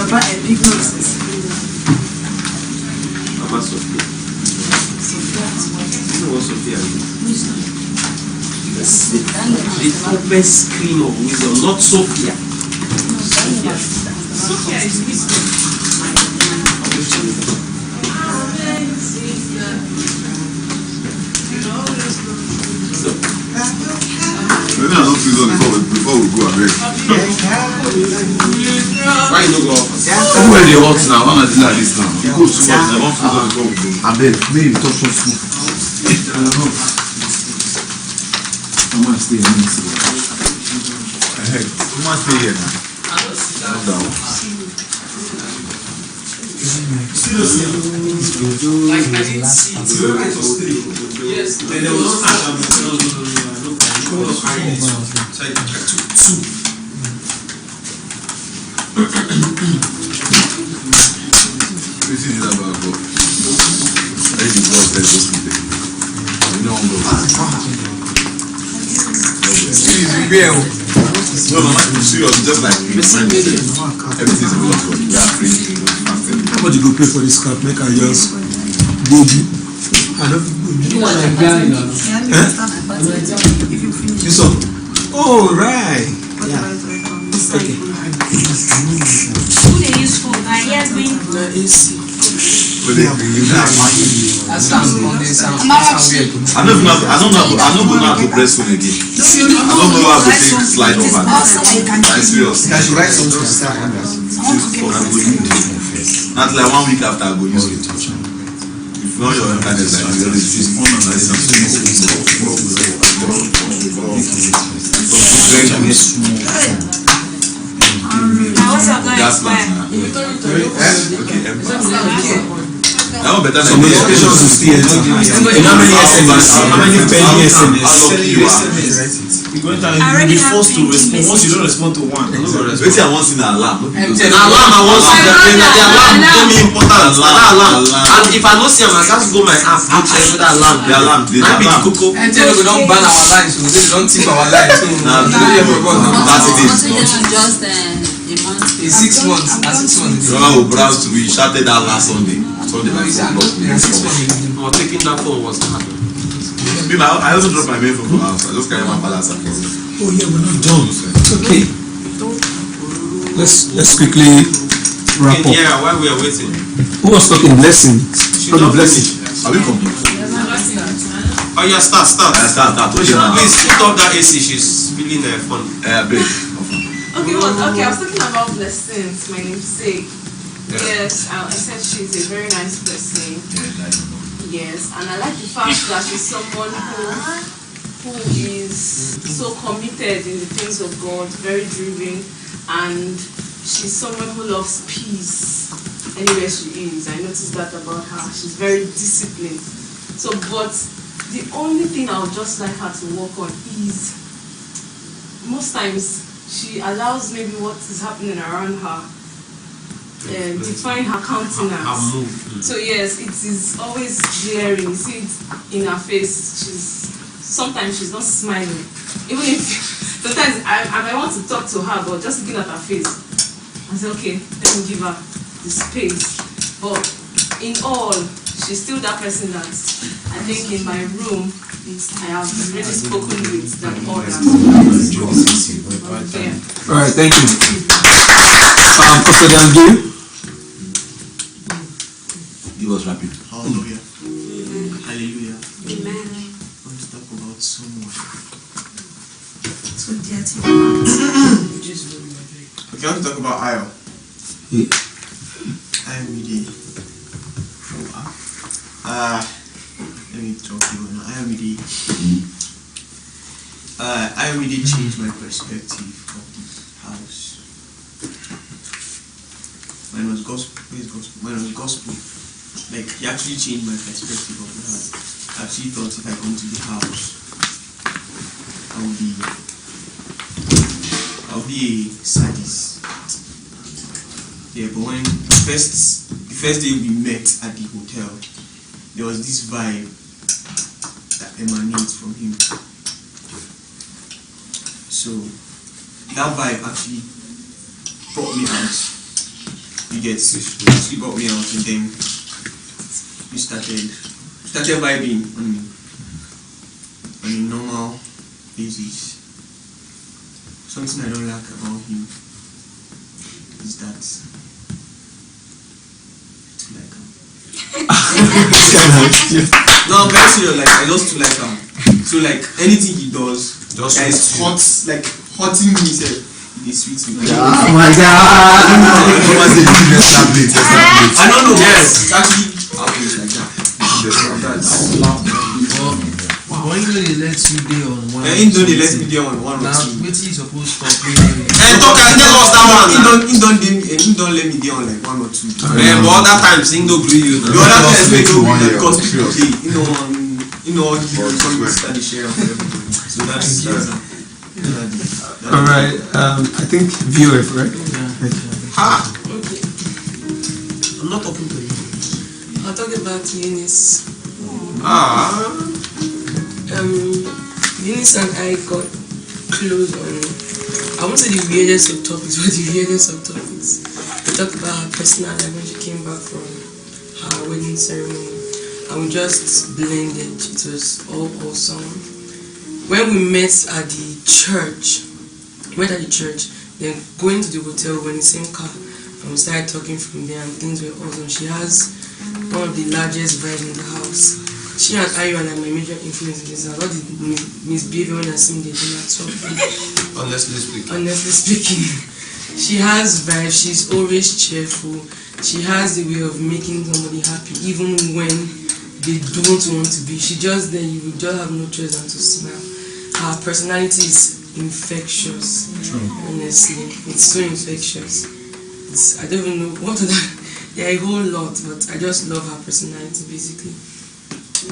Baba a big nonsense. Mama Sophia. You know what Sophia is? The opposite screen of wisdom, not Sophia. Sophia is wisdom. Maybe I don't feel before we go ahead. Why you don't go up? Where they hot now? Why not like this now? You go too much. I want to go before we go. I beg, maybe talk so soon. I don't know. I want to stay here. You want to stay here now? I'm down. Like I didn't see it. Yes. And there was no. So I took two. This is about God. I think God said this today. You know no, I'm serious. Just like everything's about God. We are free. How much you go pay for this card? Make I just go do. I don't this one. Oh, right. Yeah. Okay. Who they use for? I hear doing. I don't know how to press phone again. I don't know how to take slide off and I'm serious. I should write something. Not like 1 week after I go use it. If not your internet like this, on gas lamp. That one better than how many SMS? How many penny SMS? You're already forced to respond. Once you don't respond to one, wait till I want to see the alarm. Alarm, I want to see the alarm. Tell me important. Alarm. And if I don't see them, I can't go my app. I'm checking the alarm. The alarm. I be the cocoa. And tell you we don't ban our lines, so they don't tip our lines. So Just a month. in 6 months, 6 months. Someone will browse to me. Shouted that last Sunday. Sunday by 4 o'clock. I'm taking that phone was hard. I also dropped my mail from the house. I just carry my balance and Oh yeah, we're not done. Okay. Let's quickly wrap up. Yeah, while we are waiting. Who was talking blessing? Talking blessing. are we complete? Oh yeah, start. Start. Please put off that AC. She's feeling fun. Big. Okay, I was talking about blessings, my namesake. Yes, I said she's a very nice person. Yes, and I like the fact that she's someone who is so committed in the things of God, very driven, and she's someone who loves peace anywhere she is. I noticed that about her. She's very disciplined. So, but the only thing I would just like her to work on is most times she allows maybe what is happening around her define her countenance. So yes, it is always glaring. You see it in her face. Sometimes she's not smiling. Even if sometimes I want to talk to her, but just looking at her face, I say, okay, let me give her the space. But in all, she's still that person that I think in my room I have really spoken with than others. All right, thank you. Pastor Dandu. Give us rapid. Hallelujah. Hallelujah. Amen. Let's talk about someone. So dirty. Okay, I want to talk about Ayo. I am really from let me talk to you now. I really changed my perspective of the house. When it was gospel, like he actually changed my perspective of the house. I actually thought if I come to the house, I'll be a sadist. Yeah, but when the first day we met at the hotel, there was this vibe that emanates from him. So that vibe actually brought me out You get she got me out, and then we started vibing on a normal basis. Something I don't like about him is that like no, I'm very serious. Like I just like him. So like anything he does, it's hot, like hurting me. It sweets me. Oh my God! I don't know. Yes, actually happens like that. When you know they let you day on one. Even though they let me there on one or now, two. wait till you supposed to stop. He don't let me there on like one or two. But other times, he don't agree you. The other times they don't agree because people pay. All the people start the share of everything. So that's Alright, I think VOF, right? Ha! Okay. I'm not talking to you. I'll talk about Eunice. Eunice and I got close on, I won't say the weirdest of topics, but the weirdest of topics. We talked about her personal life when she came back from her wedding ceremony, and we just blended. It was all awesome. When we met at the church, then going to the hotel, we were in the same car, and we started talking from there, and things were awesome. She has one of the largest vibes in the house. She and Ayo are my major influence in this house. All the misbehavior when I see me, they do not talk. Honestly speaking, she has vibes. She's always cheerful. She has the way of making somebody happy, even when they don't want to be. She just there. You will just have no choice than to smile. Her personality is infectious. True. Honestly, it's so infectious. I don't even know what other. Yeah, a whole lot, but I just love her personality basically.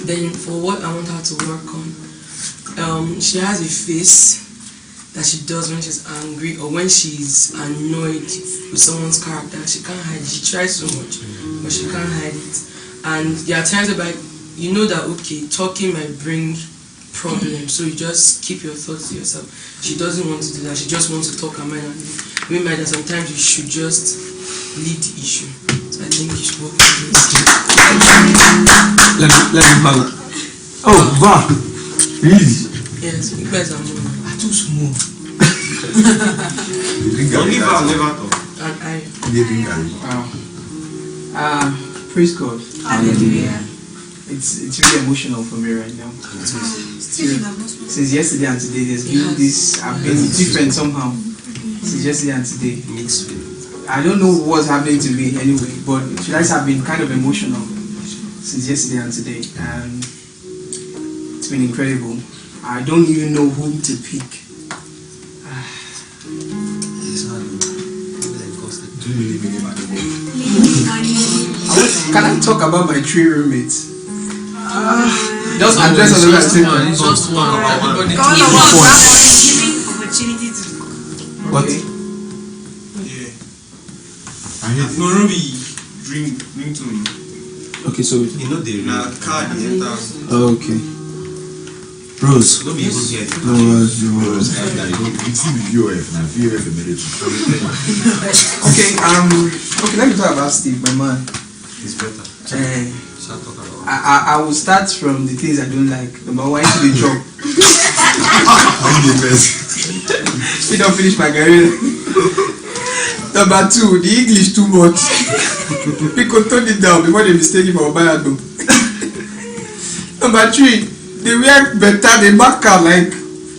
Then for what I want her to work on, she has a face that she does when she's angry or when she's annoyed with someone's character. She can't hide it. She tries so much, but she can't hide it. And there are times where you know that okay, talking might bring problems, so you just keep your thoughts to yourself. She doesn't want to do that. She just wants to talk her mind. Remember that sometimes you should just lead the issue. So I think you should work on this. Let me back. Oh, Va! Really? Yes, you guys are more. Too small. Never talk. And I. Wow. Praise God. Hallelujah. It's really emotional for me right now. Since yesterday and today, there's been this. I've been different somehow. Since yesterday and today. I don't know what's happening to me anyway, but should I say I've been kind of emotional since yesterday and today, and it's been incredible. I don't even know whom to pick. Can I talk about my 3 roommates? Just address on the right table. It's just one. Everybody God to of us giving opportunity to What? Yeah. I hate No, Ruby, bring to me. Okay, so You know the Now, card, enter. okay. Rose. Don't be even here. No worries, no it. worries. It's in VOF now. VOF military. Okay, let me talk about Steve, my man. It's better. Shall talk about I will start from the things I don't like. Number 1, the job. I'm the best. Still don't finish my career. Number 2, the English too much. People tone it down before they mistake it for Obayado. Number 3, they wear better, they back out like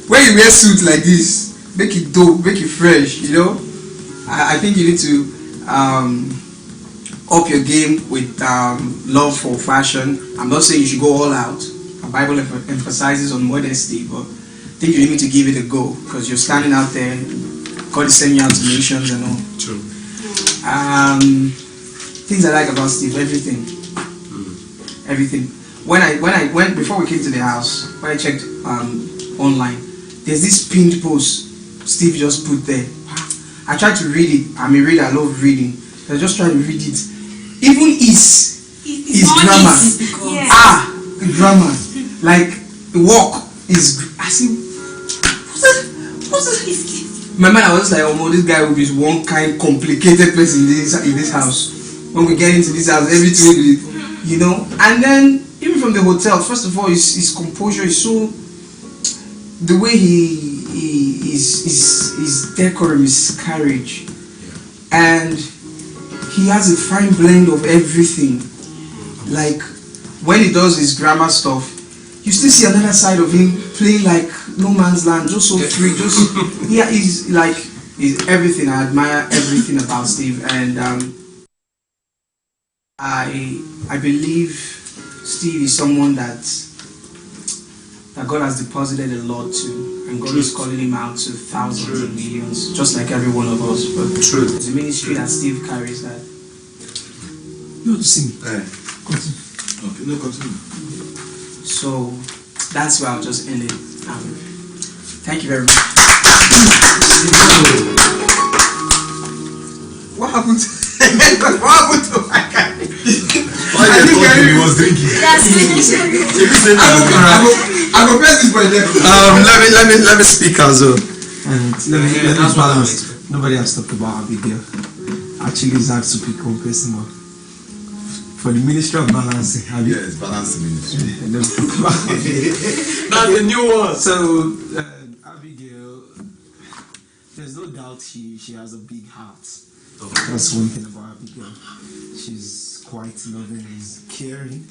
when you wear suits like this, make it dope, make it fresh, you know. I think you need to up your game with love for fashion. I'm not saying you should go all out. The Bible emphasizes on modesty, but I think you need to give it a go because you're standing out there. God is sending you out to nations and all. True. Things I like about Steve, everything. When I went before we came to the house, when I checked online, there's this pinned post Steve just put there. I tried to read it. I'm a reader, I love reading. I just tried to read it. Even his grammar. yes. Grammar. Like the walk is. I see. What's that? my mind, I was like, oh, this guy will be one kind complicated person in this house. When we get into this house, everything will be, you know. And then even from the hotel, first of all, his composure is so, the way his decorum, his courage, and he has a fine blend of everything. Like when he does his grammar stuff, you still see another side of him playing like no man's land, just so free, just yeah, he's everything. I admire everything about Steve, and I believe Steve is someone that God has deposited a lot to, and God is calling him out to thousands and millions, just like every one of us. But it's a ministry that Steve carries that. No, sing. Continue. Okay, no, continue. So that's where I'll just end it. Thank you very much. What happened to my guy? Why you thought he was drinking? I go press this for them. Let me speak as well. And let me balance. Nobody has talked about Abigail. Actually, it's hard to pick one person up. For the Ministry of Balancing, Yes, balancing ministry. That's the new one. So, Abigail, there's no doubt she has a big heart. That's one thing about Abigail. She's quite loving and caring.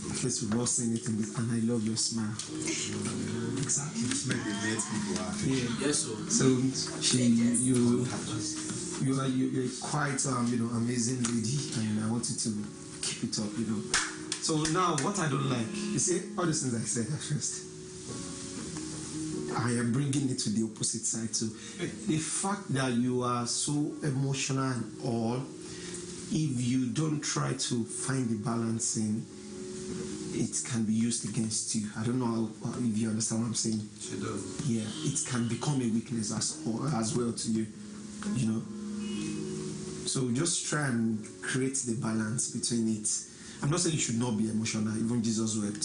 Because we've all seen it in this, and I love your smile. Exactly. It's made the net people happy. Yeah. Yes, sir. So you're quite amazing lady, and I want you to keep it up, So now what I don't like, you see, all the things I said at first, I am bringing it to the opposite side too. The fact that you are so emotional and all, if you don't try to find the balancing, it can be used against you. I don't know if you understand what I'm saying. She does. Yeah, it can become a weakness as well to you, So just try and create the balance between it. I'm not saying you should not be emotional. Even Jesus wept,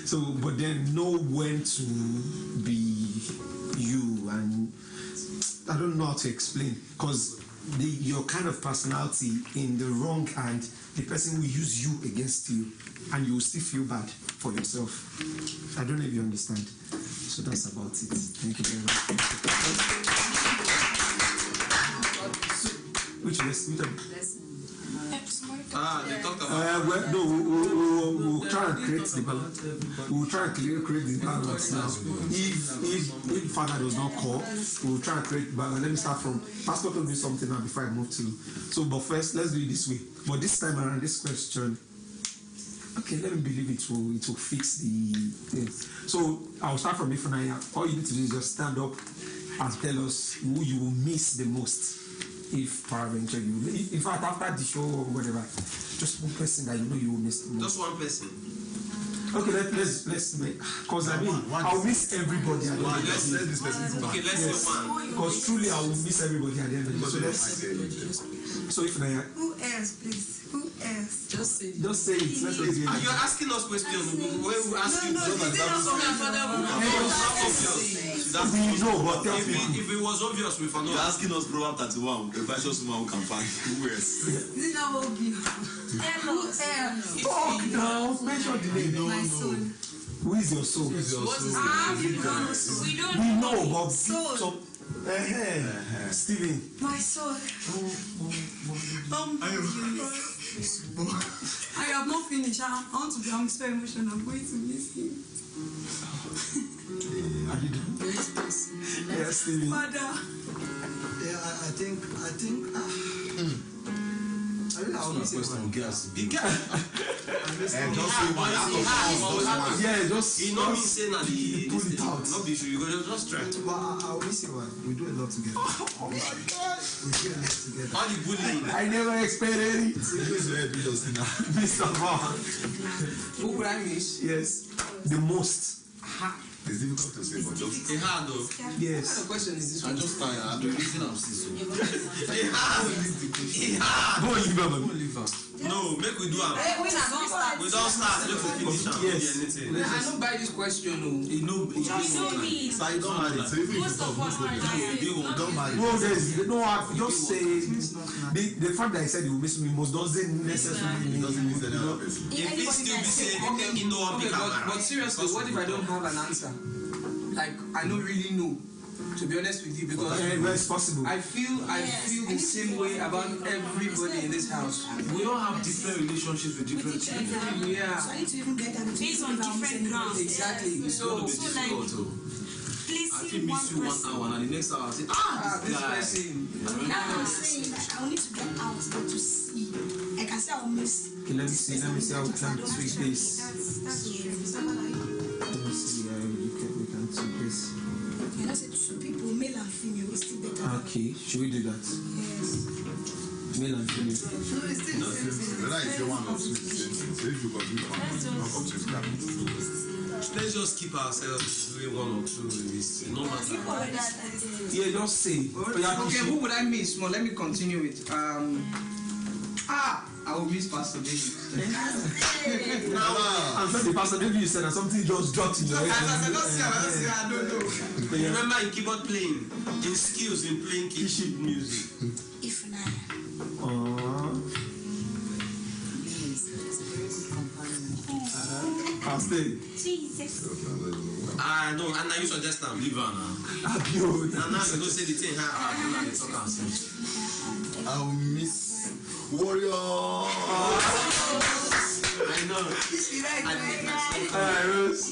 So, but then know when to be you, and I don't know how to explain, because your kind of personality in the wrong hand, the person will use you against you, and you will still feel bad for yourself. I don't know if you understand. So that's about it. Thank you very much. Which lesson? They talked about we'll try and create the balance. We'll try and create the balance now. If Father does not call, we'll try and create balance. Let me start from Pastor told me something now before I move to. So, but first, let's do it this way. But this time around, this question. Okay, let me believe it will fix the thing. So I'll start from Ifunanya. All you need to do is just stand up and tell us who you will miss the most. If peradventure you will, in fact after the show or whatever, just one person that you will miss the most. just one person. Okay, let's make, because I mean I'll miss everybody at the end of the day. Okay, let's do one. Because truly I will miss everybody at the end of the day. So Ifunanya, Who else, please? Who else? just say it. Let's not be. You're asking us questions. When we ask you, No, that's No, but tell people. if it was obvious, we found You're out. asking us Proverbs 31, a righteous woman who can find who else? Is it not obvious? Who else? Talk now. Mention the name. My son. Who is your soul? We don't We know, but soul. Steven. My son. I have not finished. I'm so emotional. I'm going to miss him. Are you done? Yes, Steven. Father. Yeah, I think. I mean, I'll miss it. Yeah, just You know me saying that pull it out. not be sure you go just try. But I'll miss it one. We do a lot together. All the bullying. I never expected it. Mr. Vaughn. Who would I miss? Yes, the most. It's difficult to say, but just It's hard though. Yes. The question is this I'm just tired. I'm the reason I'm still so. Go and leave her, baby. Leave her. No, make we do am. Hey, we don't start. We don't start. Make we finish am. Yes. Anything. I don't buy this question. No. You know me. So you don't marry. So even if you Most of talk, us no are problem. Don't marry. No, just say the fact that I said he will miss me most doesn't necessarily mean It doesn't mean any other person. If it still be say you know one Okay, pick am. but seriously, what if I don't have an answer? Like I don't really know. To be honest with you, because it's possible. I feel the same way about everybody in this house. We all have different relationships with different people. Yeah. So I need to even get them based on different grounds. Exactly. It's going to be So difficult. I placing can one miss you 1 person. hour and the next hour I say, This person. Now I'm saying that I will need to get out there to see. I can say I will miss. Okay, let me see how we can tweak this. That's Let me see how we can tweak this. you know, say 2 people, male and female, is still better. Okay, should we do that? Yes. Male and female. whether it's the one or two, so if you continue to not up to his Let's just keep ourselves doing 1 or 2 in this. No matter. Yeah, just say. Okay, who would I miss? Well, let me continue with I will miss Pastor David. I'm sure the pastor maybe you said that something just dropped in your head. I don't know. Remember in keyboard playing, in skills in playing keyboard music. If not, I'll stay. Jesus. No, and now you suggest them. Leave her now. Abio. And now you go say the thing how they talk and say. I'll miss Warrior. I know. Rose.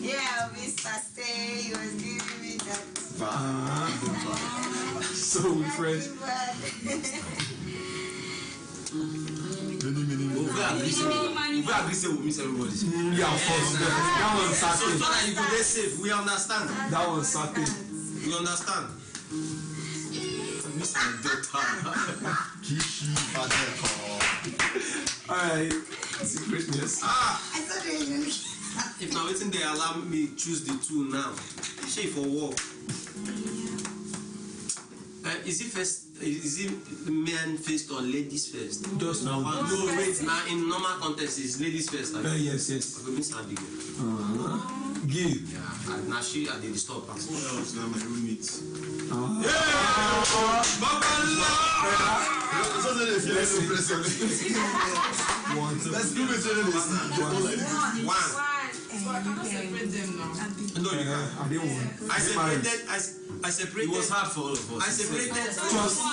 Yeah, Mr. Stay, he was giving me that. So we friends. We agree say we miss everybody. Yeah, of course. That one's So certain. that you go dey safe. We understand. That one's certain. We understand. Miss my daughter. Kishi Padeko. Alright. Secretness. I thought you were If now waiting they allow me choose the 2 now. She for work. Is it first? Is it men first or ladies first? Just now. No, wait. Now in normal context, is ladies first. Yes. Okay, Miss Abigail. Give. Yeah, now she at the disturb her. Who else now? My roommate. Let's do it. One. So I cannot separate them now. No, you can't. I didn't want. I separated. It was hard for all of us. I separated.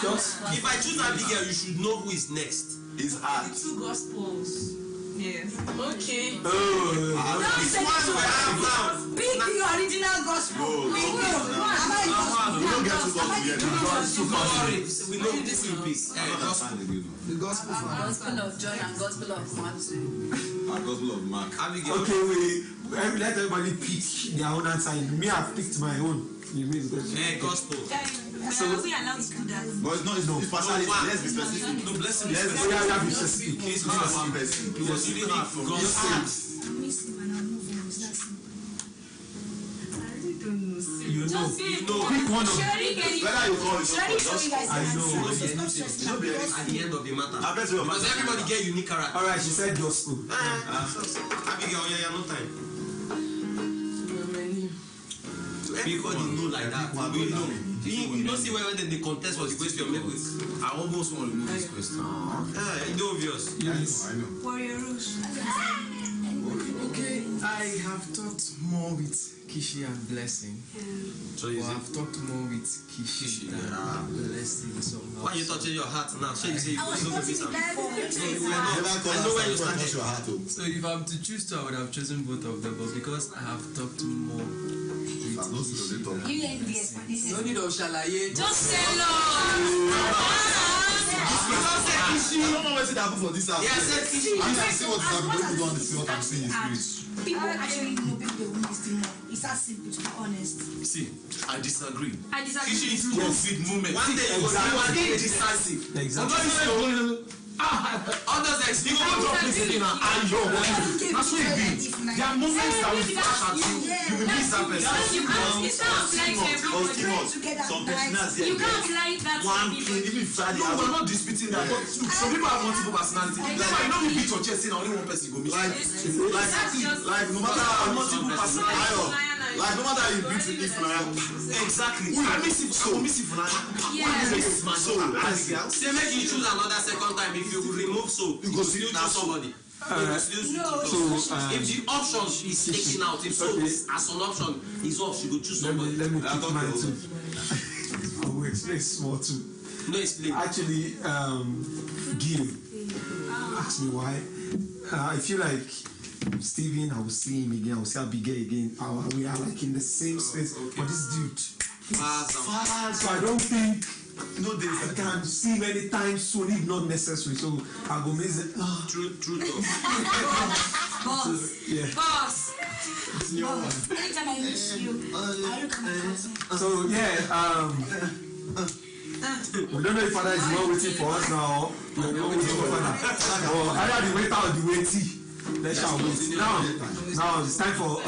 Just. If I choose Abigail, you should know who is next. It's hard. 2 gospels. Yes. Okay. Oh. This one we have now. Pick the original gospel. No, Pick no, it. no. We don't get to talk together. We know this will be. The gospel Gospel of John and Gospel of Matthew. Gospel of Mark. Abigail. Okay, let everybody pick their own answer. Me, I've picked my own. You mean Gospel. So are we allowed to do that? But it's partiality. Let's be specific. No, blessing. be specific. It's not one person. Because you didn't have I'm missing and I'll move on. It's that simple. I really don't know. You know. Pick one of them. Whether you call it Should I need to show you guys the I know. answer? It's not stressful. at the end of the matter. I bet you Because everybody get unique character. Alright, she said gospel. Abigail, yeah, no time. Everybody know like that. We know. You don't see when they contest for the question. Maybe I almost want to remove this question. it's obvious. I know. Warrior Rouge. Okay, I have talked more with Kishi and Blessing. So Or I've talked more with Kishi than Blessing somehow. why you touching your heart now? So you say you I was don't watching miss the am. guy. I know where you started. your heart. So if I'm to choose 2, I would have chosen both of them, but because I have talked more with I'm not still the top. You ain't the explanation. no need of shalaye. Just say no. You don't know what it happened for this house. Yeah, I said Kishi. I'm trying to see what is happening. People don't see what I'm seeing in spirit. People actually know people they will miss the more. It's that simple, to be honest. See, I disagree. I disagree. Kishi is COVID moment. One day you go see one day decisive. Exactly. All those You go drop this thing and yo, that's what it be. There are moments that will flash at you. You will miss that person. It's not like Some personalities you can't like that. one thing, even Friday. No, we're not disputing that. But some people have multiple personalities. That's why you don't beat your chest saying only one person go miss. Like no matter how multiple personalities. Like no matter how you beat it, exactly. I miss it. I will miss it for now. Yes. So say make you choose another second time. If you remove soap, you go still choose somebody. If the option is taken out, if soap as an option is off, you go choose somebody. Let me pick mine too. I will explain small too. No explain. Actually, Gil asked me why. I feel like Steven, I will see him again. I will see Abigail again. We are like in the same space. But this dude, so I don't think I can see him anytime soon, if not necessary. So I go miss it. True Boss. Yeah. Boss. Anytime I miss you, I look at my So yeah, we don't know if Father is not waiting for us now. We are not waiting for Father. Or either the waiter or the waitee. Let's shall wait. Now it's time for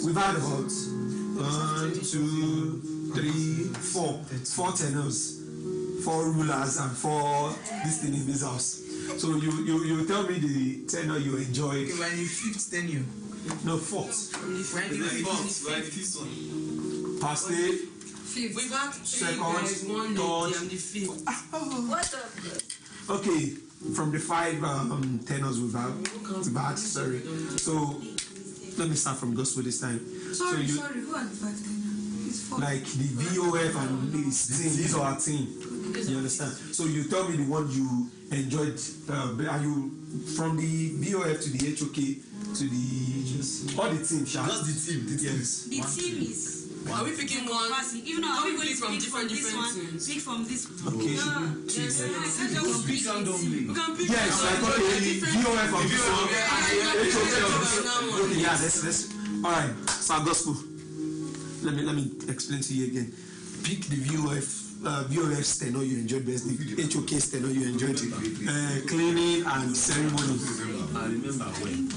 we've had about 1, 2, 3, 4 tenors, 4 rulers, and 4 this thing in this house. So you tell me the tenor you enjoy. Okay, when you 5th tenure. No, 4th. When you 5th. Pastor. We've had 3 Second, guys, 1 lady, third. and the 5th. What up? Okay, from the 5 tenors we've had, sorry. So let me start from gospel this time. Sorry, who are the 5 tenors? Like the VOF and this team, these are our team. You understand? So you tell me the one you enjoyed. Are you from the VOF to the HOK to the all the team? Just the team. Yes. The team is. Are we picking one? Even though we pick from different teams. Pick from this. Okay. Speak randomly. We can pick Yes, like okay, VOF of this one, HOK of this one. Okay, yeah, let's. All right. So gospel. Let me explain to you again. Pick the VOF tenor you enjoyed best, the HOK tenor you enjoyed, cleaning and ceremony. I remember when.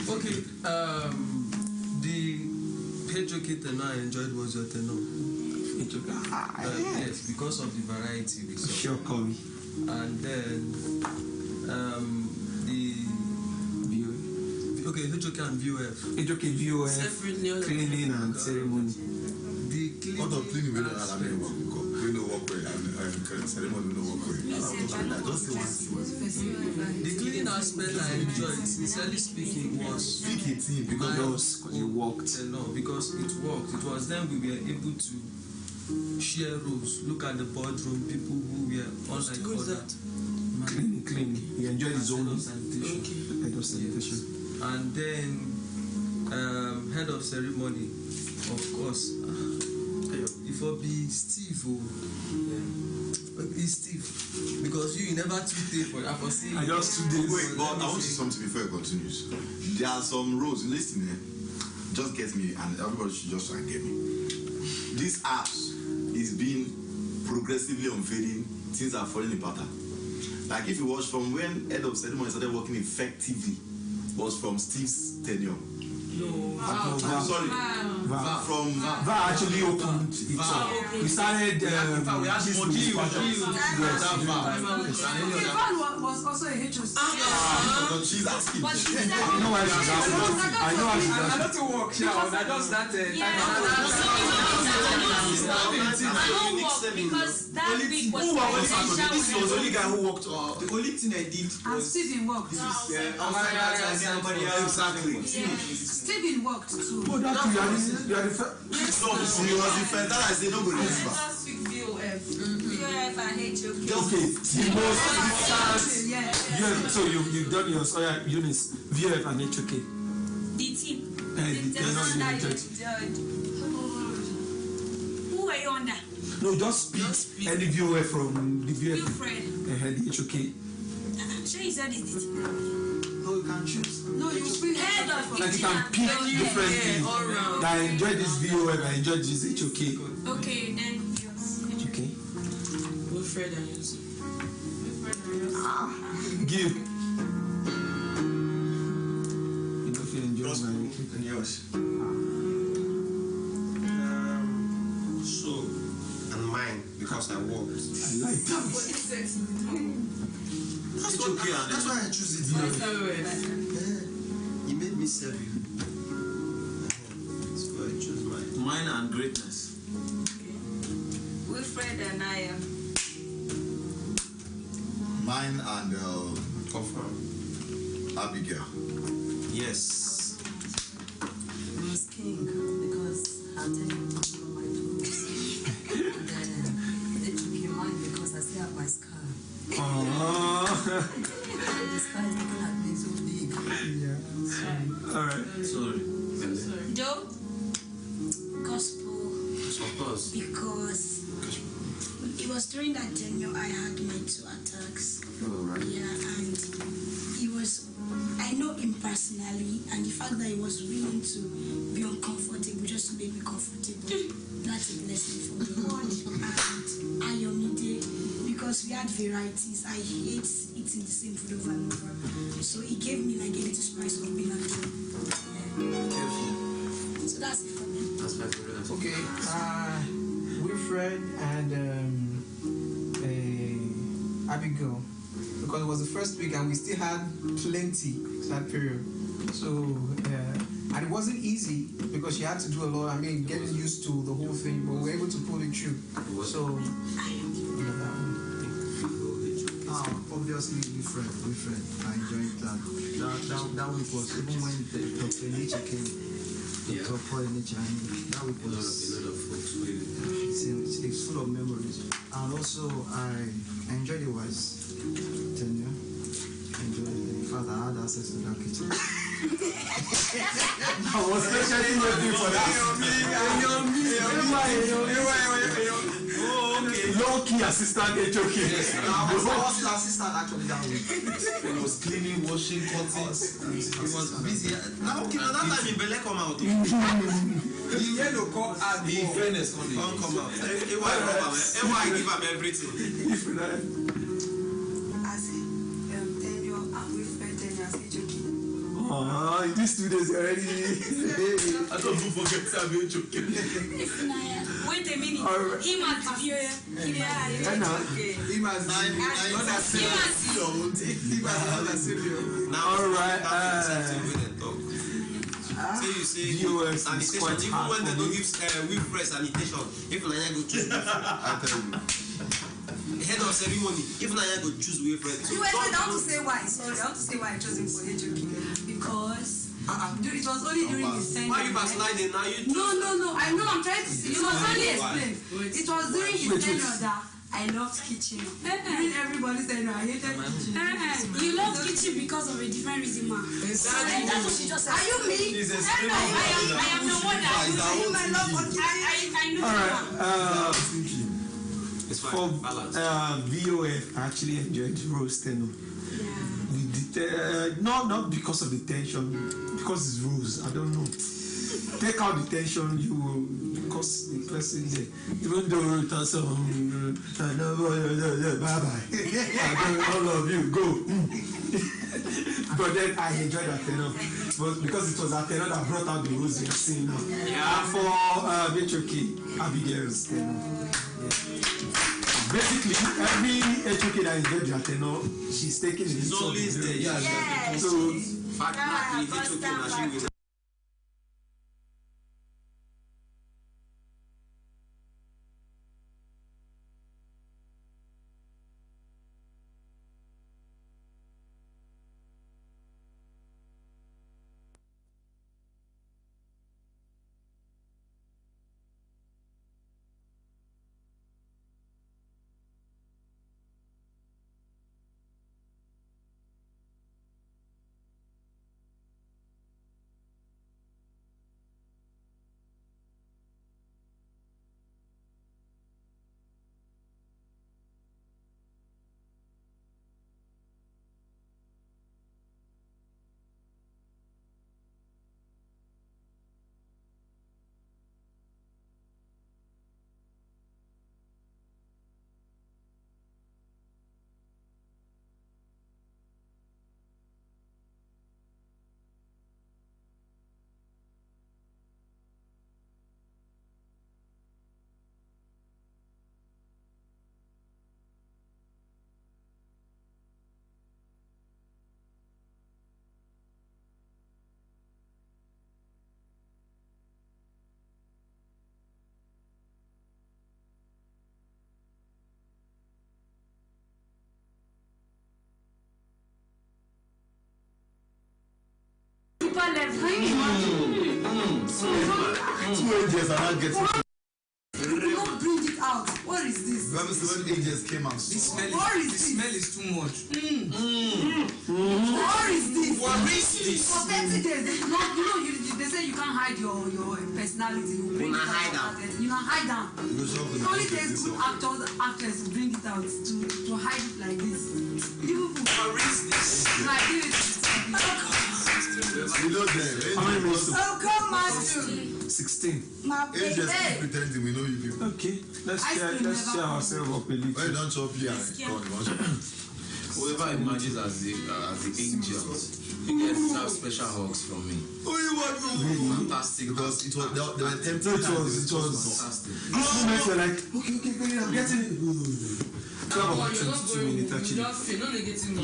Okay, the HOK tenor I enjoyed was your tenor. Yes, because of the variety we saw. Sure, call me. And then the VOF. Okay, HOK and VOF. HOK, VOF, Separately, cleaning and ceremony. The cleaning. What of cleaning we don't have any work because we know work well and ceremony no work well. Just say one thing. The cleaning aspect I enjoyed, sincerely speaking, was Pick a team because You walked. no, because it worked. It was then we were able to share roles, look at the boardroom, people who were unlike other. Cleaning. You enjoyed his own presentation. head of sanitation. And then head of ceremony, of course. If I be Steve, it's Steve, because you never today for I foresee. I just 2 days. wait, but I want to say something before it continues. There are some roles, listen here, just get me and everybody should just try and get me. This apps is being progressively unveiling, things are falling apart. Like if you watch from when head of ceremony started working effectively was from Steve's tenure. No. I'm sorry. From VAR actually opened it up. We started. we had this Van was also a HOC. she's asking. But she's I know why she's asking. I know why she's I asking. don't to work now. I just started. Because that week was This was the only guy who worked. The only thing I did And was Stephen worked. Exactly. Stephen worked too. Oh, that's you are the first. No, she was the first. That I say no go remember. last week VOF. VOF and HOK. Okay, the most distant. Yeah. So you've done yours. Oh yeah, Eunice, VF and HOK. The team. The tenor you enjoyed. Who were you under? No, just pick any VOF from the VF. Wilfred. The HOK. Sure you said it. No, you can choose. No, you pick head of Like you can pick different things. That I enjoyed this VOF, I enjoyed this HOK. Okay, then yours. Okay. Wilfred and Yusuf. Give. You don't feel enjoying my weekend. Yes. So, and mine, because I worked. I like that. That's okay, that's why I choose it. He made me serve you. So I choose mine. Mine and greatness. Wilfred and I am. Mine and Confirm. Abigail. Yes. was king because I'll tell you from my toes. And they took him mine because I still have my scar. The scar is looking at me so big. Yeah. Alright. Sorry. Joe? Gospel. Of course. Because it was during that tenure I had my 2 attacks. Oh, right. Yeah, and he was, I know him personally, and the fact that he was willing to be uncomfortable just to make me comfortable, that's a blessing for me. And Ayomide, because we had varieties, I hate eating the same food over and over. So he gave me like a little spice of being at home. Yeah. So that's it for me. That's 500. Okay, Wilfred and Abigail, because it was the first week and we still had plenty that period. So, and it wasn't easy because she had to do a lot. I mean, getting used to the whole thing, but we were able to pull it through. So, Obviously, Wilfred, I enjoyed that. That week was, even when Dr. Nietzsche came, Dr. Paul Nietzsche, that week was, it's full of memories. And also, I enjoyed the wise tenure. In fact, I had access to that kitchen. I was especially waiting for that. Low-key assistant HOK. Yes, I was the assistant actually that week. He was cleaning, washing, cutting. He was busy. Now, okay, now that time in Bele come out. The yellow cup and the fairness come out. Why give him everything? As tenure and Wilfred tenure as HOK. Oh, in these 2 days already. I don't forget to have HOK. Wait a minute. Alright. Him at the viewer. him as Alright. So you say viewers sanitation, is quite even hard when they for don't me. give Wilfred sanitation, if Nanya go choose I tell you. head of ceremony, if Nanya go choose Wilfred. You wait, I want to say why. Sorry, I want to say why I chose him for HOK. Because it was only during his tenure. Why you backsliding now? You No. I know. I'm trying to see. You must only explain. It was during his tenure that I loved kitchen. During everybody's tenure, I hated kitchen. You love kitchen because of a different reason, ma. That's what she just said. Are you me? I am the one that You my love for kitchen. I know. Alright. it's For fine. Balance. VOF, I actually enjoyed Rose tenor. Not because of the tension, because it's Rose. I don't know. Take out the tension, you will, because the person there, even though it has some, bye bye. All of you go. But then I enjoyed that tenor, but because it was that tenor that brought out the Rose you're seeing now. And for HOK, Abigail's tenor. Basically, every HOK that enjoyed their tenor, she's taking it. She's always there. Yeah. So, Fact, HOK, Two angels are not getting. Don't bring it out. What is this? When angels came and This saw. smell is too much. What is this? What is this? For 30 days, they say you can't hide your personality. You bring it out. You can hide them. It only takes good actors to bring it out, to hide it like this. What is this? Like, give it to You know them. How many minutes? so come, Matthew. 16. My Angels baby. keep pretending we know you people. Okay, let's Ice cheer cream never ourselves up a When you little. don't chop here, Whoever emerges as the angels, you get some special hugs from me. oh, you want to? Fantastic. Because it was they were tempted. So it was Fantastic. this moment you're like, okay, I'm getting it. We have about 22 minutes actually. No negative.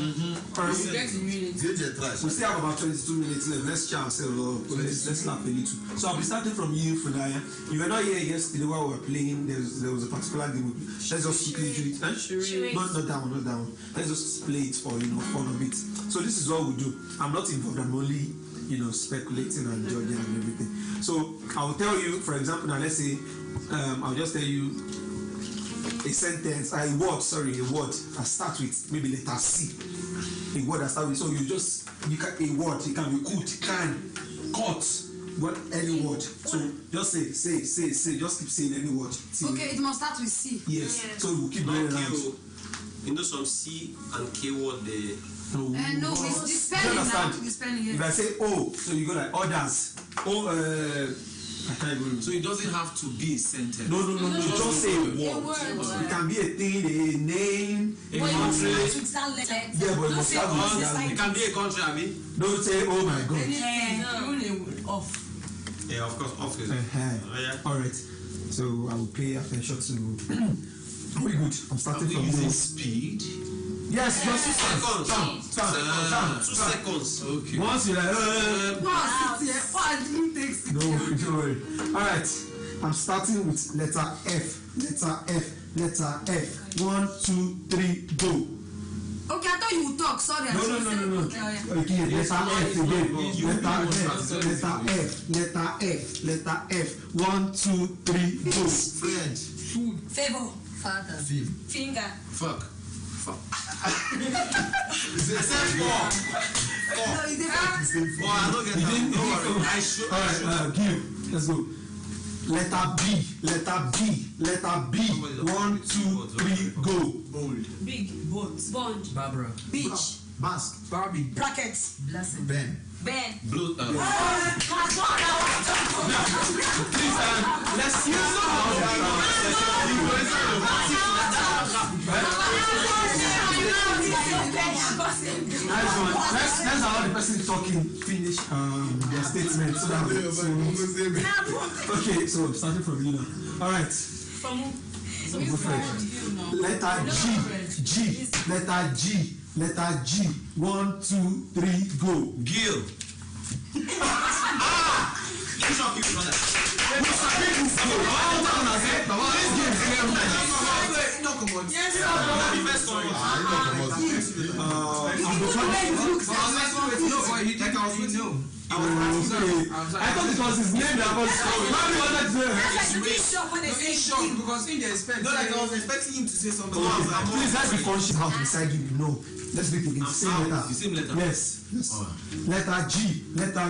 Alright, JJ try. we still have about 22 minutes left. Let's cheer ourselves up. Let's laugh a little. So I'll be starting from you, Funaya. You were not here yesterday while we were playing. There was a particular game. Let's just quickly do it. Not that one. Let's just play it for fun of it. So this is what we do. I'm not involved. I'm only speculating and judging and everything. So I will tell you, for example, now let's say I'll just tell you a sentence, a word that starts with maybe letter C. A word that starts with, so a word, it can be good, can, cut, what any word. So just say, just keep saying any word. Okay, it must start with C. Yes. So we'll keep going around. You know some C and K word they. No, it's the spelling now. The spelling, If I say O, so you go like others. I can't even remember. So it doesn't have to be a sentence. No. Just say a word. It can be a thing, a name, a country. Yeah, but it must have It can be a country, I mean. Don't say, oh my God. Off. Yeah, of course, off is. Yeah. All right. So I will pay attention to. Very good. I'm starting from using this. speed. Yes, just 2 seconds. 2 seconds. Okay. Once you're like, No, don't worry. All right. I'm starting with letter F. Letter F. 1, 2, 3, go. Okay, I thought you would talk. Sorry. No. Okay, letter F again. Letter F. 1, 2, 3, go. French. Food. Favor. Father. Film. Finger. Fuck. I said four. No, it's I don't get that. Don't worry. I show. All right, give. Let's go. Letter B. 1, 2, 3, go. Bold. Big. Boat. Bond. Barbara. Beach. Mask. Barbie. Brackets. blessing. Ben. Ben. Blue. Please, let's use let's allow the person talking finish their statement so that okay, so starting from you now. All right. From who? Go for it. Letter G. 1, 2, 3, go. Gil. Let me shock you, brother. I thought it was his name that was because in the expect. No, like I was expecting him to say something. Please, let's be conscious how to decide you. No, let's do it again. Same letter. Yes. Letter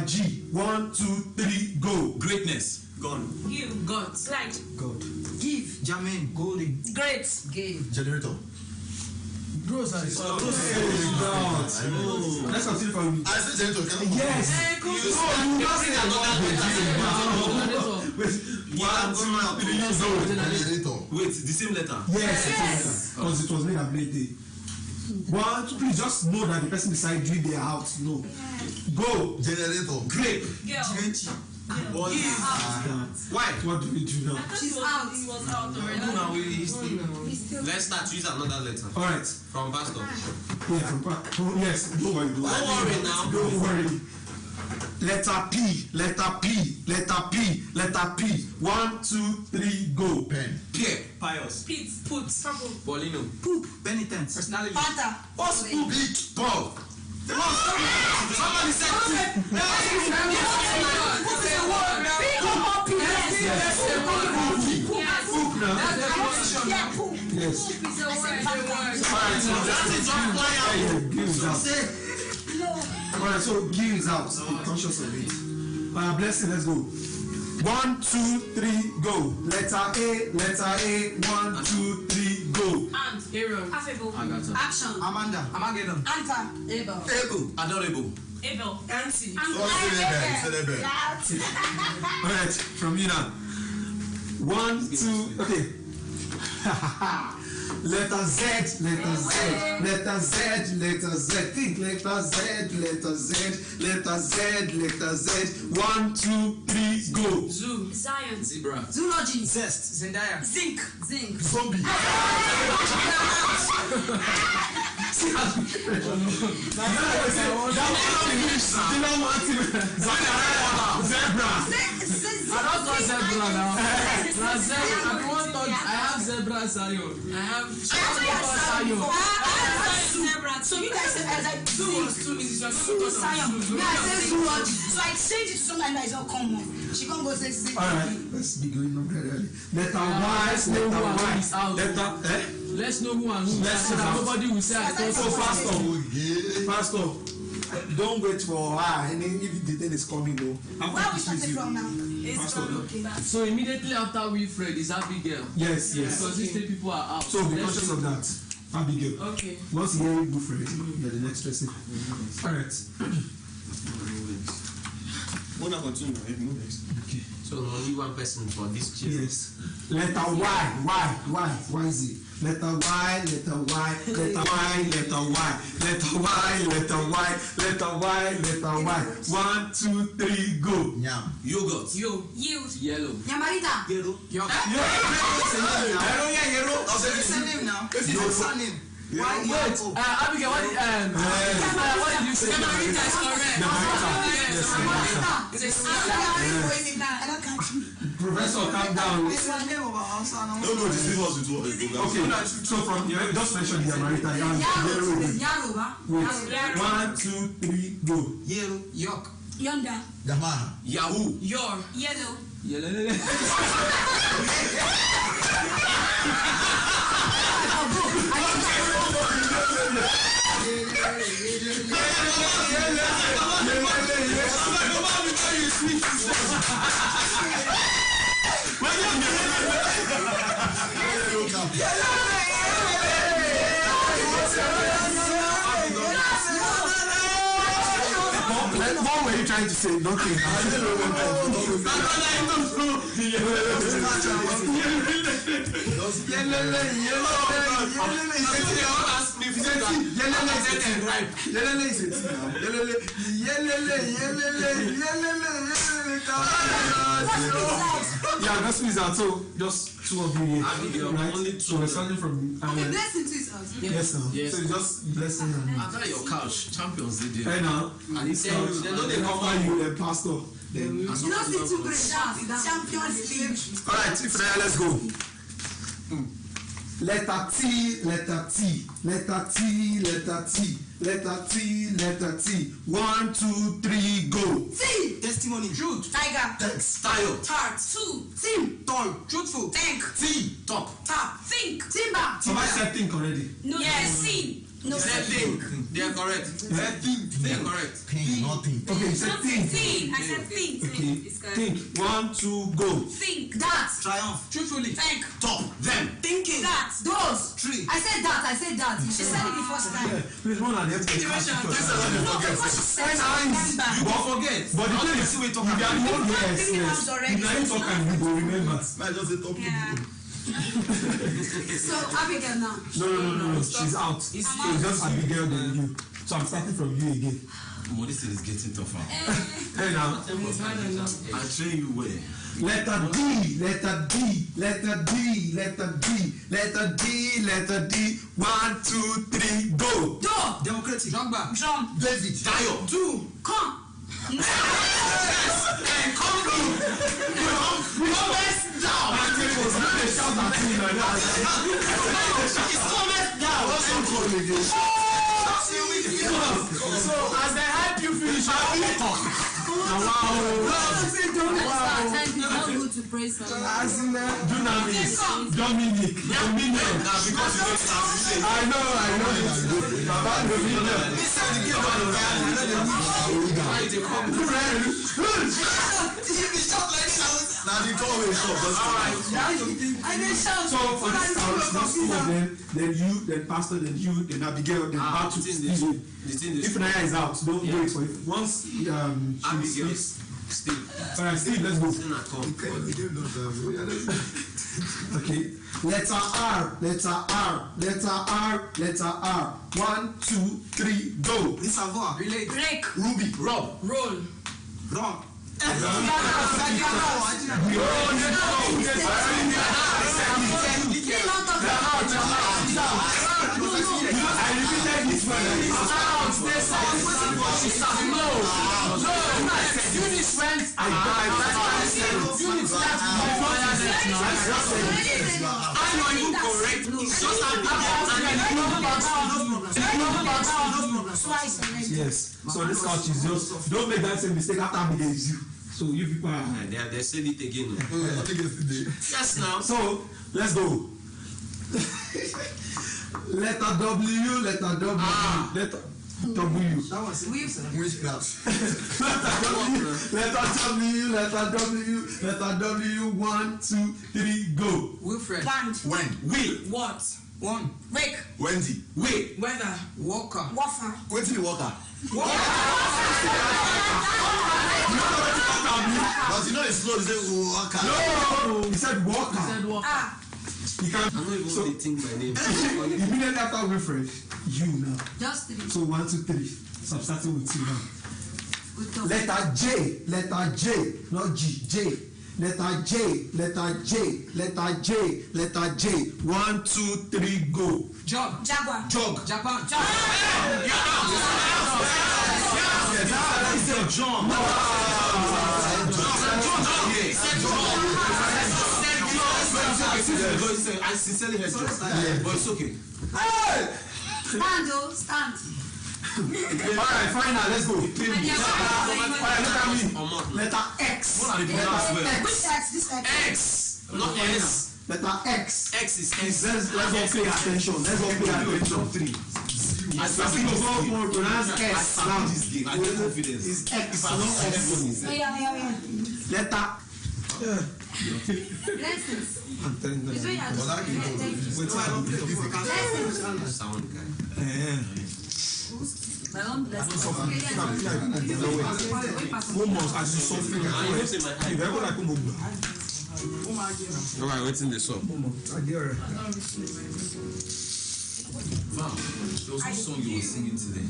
G. 1, 2, 3, go. Greatness. Gone. You. God. Light. God. Give. Jermaine, Golden, Great. Game. Generator. Groceries. Let's continue from. I said generator. Yes. Generator. Wait, the same letter. Yes. Because it was made ability. 1, 2, please just know that the person beside you they are out. No. Go. Generator. Grape. Girl. Why? What do we do now? She's out. He was out already. Let's start with another letter. All right. From Pastor. Yeah, from yes. Don't worry. Don't worry now. Don't worry. Letter P. 1, 2, 3, go. Pen. Pierre. Pious. Pete. Put. Trouble. Paulino. Penitence. Personality. Panther. What's big? Paul. Somebody said Alright, so give is out. Be conscious of it. Blessing, let's go. 1, 2, 3, go. Letter A, letter A. 1, 2, 3, go. And Aaron. Affable. Action. Amanda. Anta. Abel. adorable. Abel. Auntie. Alright, from you now. 1, 2, okay. Letter Z, letter Z, letter Z, letter Z. Think letter Z, letter Z, letter Z, letter Z. 1, 2, 3, go. Zoo. Zion. Zebra. Zoology. Zest. Zendaya. Zinc. Zombie. I have zebra Zion. I have Zebra. So you guys said like Zion. So I changed it to something that is not common. She can't go say Zinc. Alright, let's be going on gradually. Letter Y, letter Y. Letter Let's know who and who. So that nobody will say I thought so. Pastor, don't wait for her. And if the thing is coming, though. Where we started from now? So immediately after Wilfred is Abigail. Yes. Because these three people are out. So be conscious of that. Abigail. Okay. Once you hear Wilfred, you're the next person. Alright. Okay. So only one person for this chair. Yes. Letter Y is it? Letter Y, letter Y, letter Y, letter Y, letter Y, letter Y, letter Y, letter Y. 1, 2, 3, go. Yam. Yogurt. Yield. Yellow. Yamarita. Yellow. Yellow. It's your surname. Wait, Abigail, what did you say? Yamarita is correct. Professor, calm down. No, deceive us with what? Okay, so from you just mention the Yamarita. Yaroba. Wait. 1, 2, 3, go. Yellow. York. Yonder. Yamaha. Yahoo. Your. Yellow. What were you trying to say? Don't think. Yeah, that's me out. So just two of you here. Right? So we're starting from. Okay, blessing to his house. Yes, now. Yes. So just blessing and. After your couch, champions did it. Hey now. And he said, they know they cover cover you, the pastor. Then. You don't see too great. Champions League. All right, let's go. Letter T, letter T, letter T, letter T, letter T, letter T. 1, 2, 3, go. T. Testimony. Truth. Tiger. style. Tart. Two. Team. Tall. Truthful. Tank. T. Top. Tap. Think. Timber. Somebody said think already. No. Yes. Scene. No. Said think. They are correct. Said think. They are correct. Think, nothing. Okay, said think. Think. I said think. Okay, think. 1, 2, go. Think. That. Triumph. Truthfully. Think. Top. Them. Thinking. That. Those. Tree. I said that. She said it the first time. Please, one and No, because she said You won't forget. But the thing is, if you are the one yes. If you talk and you go remember. I just say top. Yeah. So Abigail now. No. She's out. So it's just Abigail then you. So I'm starting from you again. This thing is getting tougher. Hey now. I'll train you well. Letter D, letter D, letter D, letter D, letter D, letter D. 1, 2, 3, go. Door. Democratic. Drogba. Drum. David. Tayo. Two. Come. So as they help you finish, wow. To pray for As in Dunamis, Dominic, Dominion. Now because you don't have I know it's good. Baba Dominion. This is the game of the now the door will stop. So for this house, just two of them, then you, then pastor, then you, then Abigail, then Batu. If Naya is out, don't wait for it. Once Abigail. Steve. Alright, Steve, let's go. Okay. Letter R, letter R, letter R, letter R. 1, 2, 3, go. Savoir. Break. Ruby. Rob. Roll. Rock. I repeated this one. Units went. Units left. I know you correct. Yes. So this couch is just don't make that same mistake after me is you. So you people are. They said it again. Yes, now. So let's go. Letter W, letter W, letter W. That was witchcraft. Letter W, letter W, letter W. 1, 2, 3, go. Wilfred. Land. When? Will. What? One. Wake. Wendy. Wait. Weather. Walker. Waffle. Wait till the water. But you know it's slow, you say water. No, he said walker. Ah. You can. I'm not even So- think my name. Immediately after Wilfred, you now. Just 3. So 1, 2, 3. So I'm starting with you now. With the Letter J, not G, J. Letter J, letter J, letter J, letter J. 1, 2, 3, go. Job. Jaguar. Jog. Japan. John. I sincerely heard you. But it's okay. Stand, oh, stand. Alright, final, let's go. Alright, look at me. Letter X. What are the pronouns well? Which X? This X. X, not S. Letter X. X is S. Let's all pay attention. Let's all pay attention. As we go pronounce S now. I get confidence. It's X, not S. Yeah. Letter. Blessings. I'm telling you. It's when you are blessings. Sound guy. My own blessings. Almost as you suffer. You ever like Alright, what's in the song? Wow, there was no song you were singing today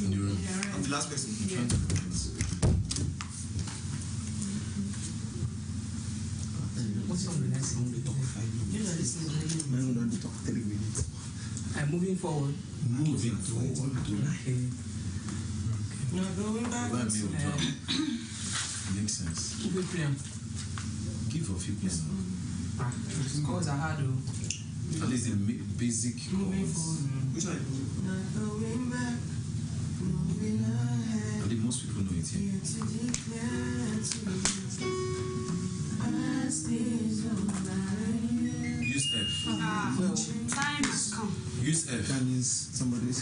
in the room. I'm the last person trying to convince. What song will I sing? We talk 5 minutes. My own don't talk 3 minutes. I'm moving forward. Moving forward. Makes sense. Moving prayer. Give a few pieces. Calls are hard though. At least the basic chords. Which one? I think most people know it here. Use F. Time has come. Use F. That means somebody's.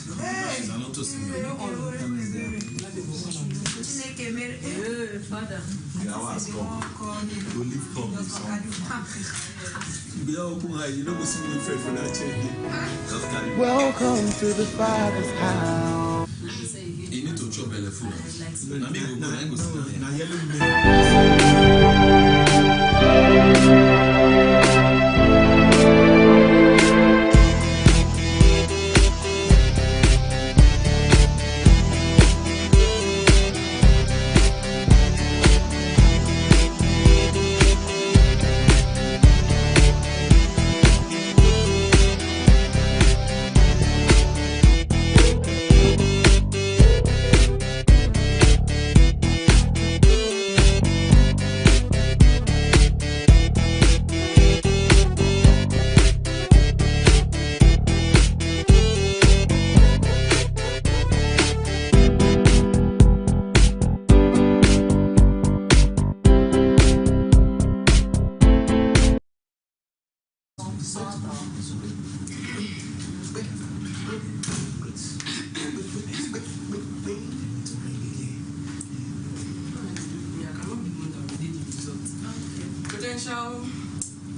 She's an auto singer. Father. The hour has come. To leave come the song. You know what's in the for that change. Just carry. Welcome to the Father's house. You need to chop belly food. Now me go go and go sit down here. Now yellow.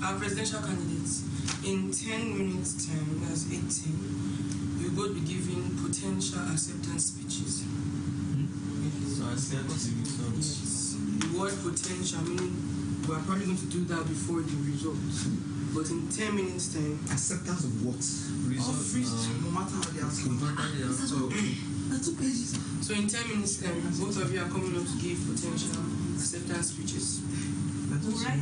our presidential candidates, in 10 minutes time, that's 18, we'll both be giving potential acceptance speeches. So acceptance. The word potential, meaning we are probably going to do that before the results. But in 10 minutes time, acceptance of what? Results. No matter how they are. So in 10 minutes time, both of you are coming up to give potential acceptance speeches. Right.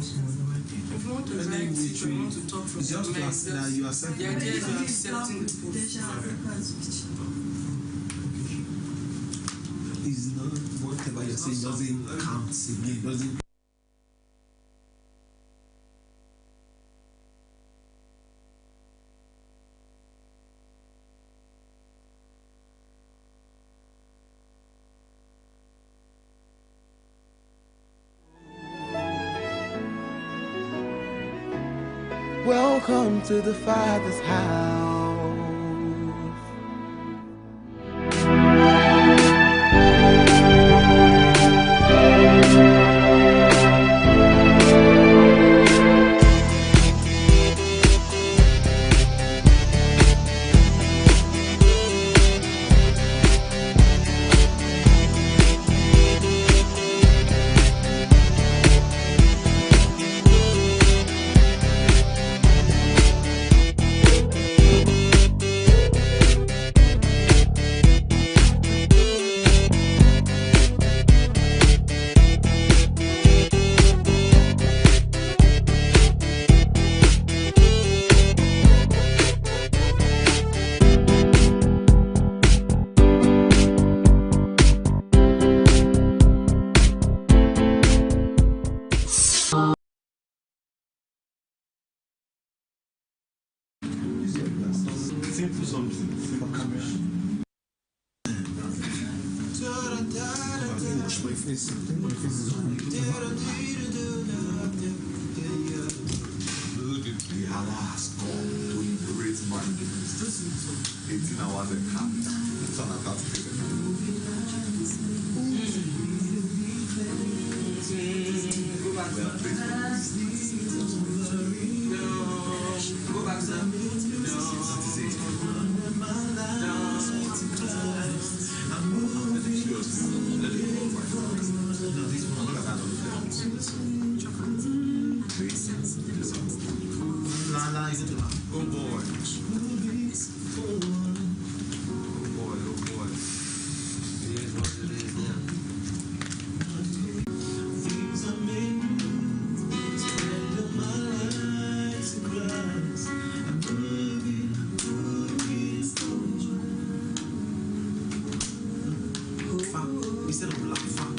If you want to write it, if you want to talk from the mind, the idea is accepting the post. Is not whatever you're saying doesn't count again, doesn't. Welcome to the Father's house. Simple something. Wash my face. I think my face is on. The Allah has come to liberate man. 18 hours and half. It's on about to take Go back, sir. Oh boy. Instead of black fat.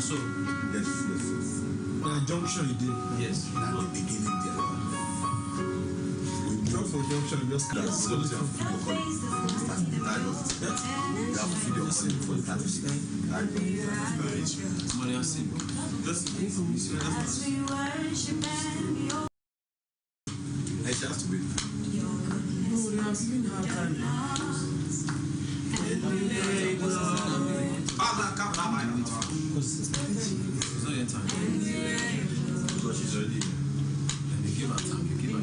So, yes. Junction you did. Yes. At the beginning there. Drop for junction, you just Yes, so you have to feed your colleague. You have to feed your colleague for the It's not your time. Because she's already here. And you give her time, you give her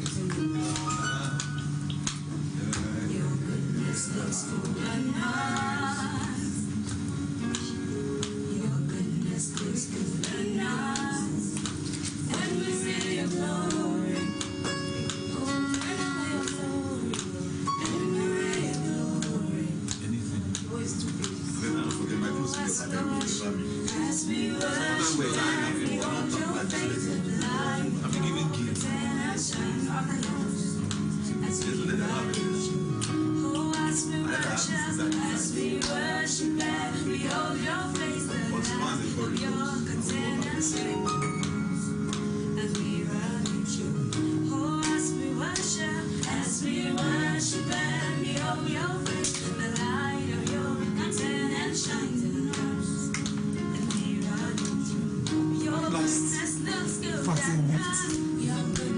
party gift.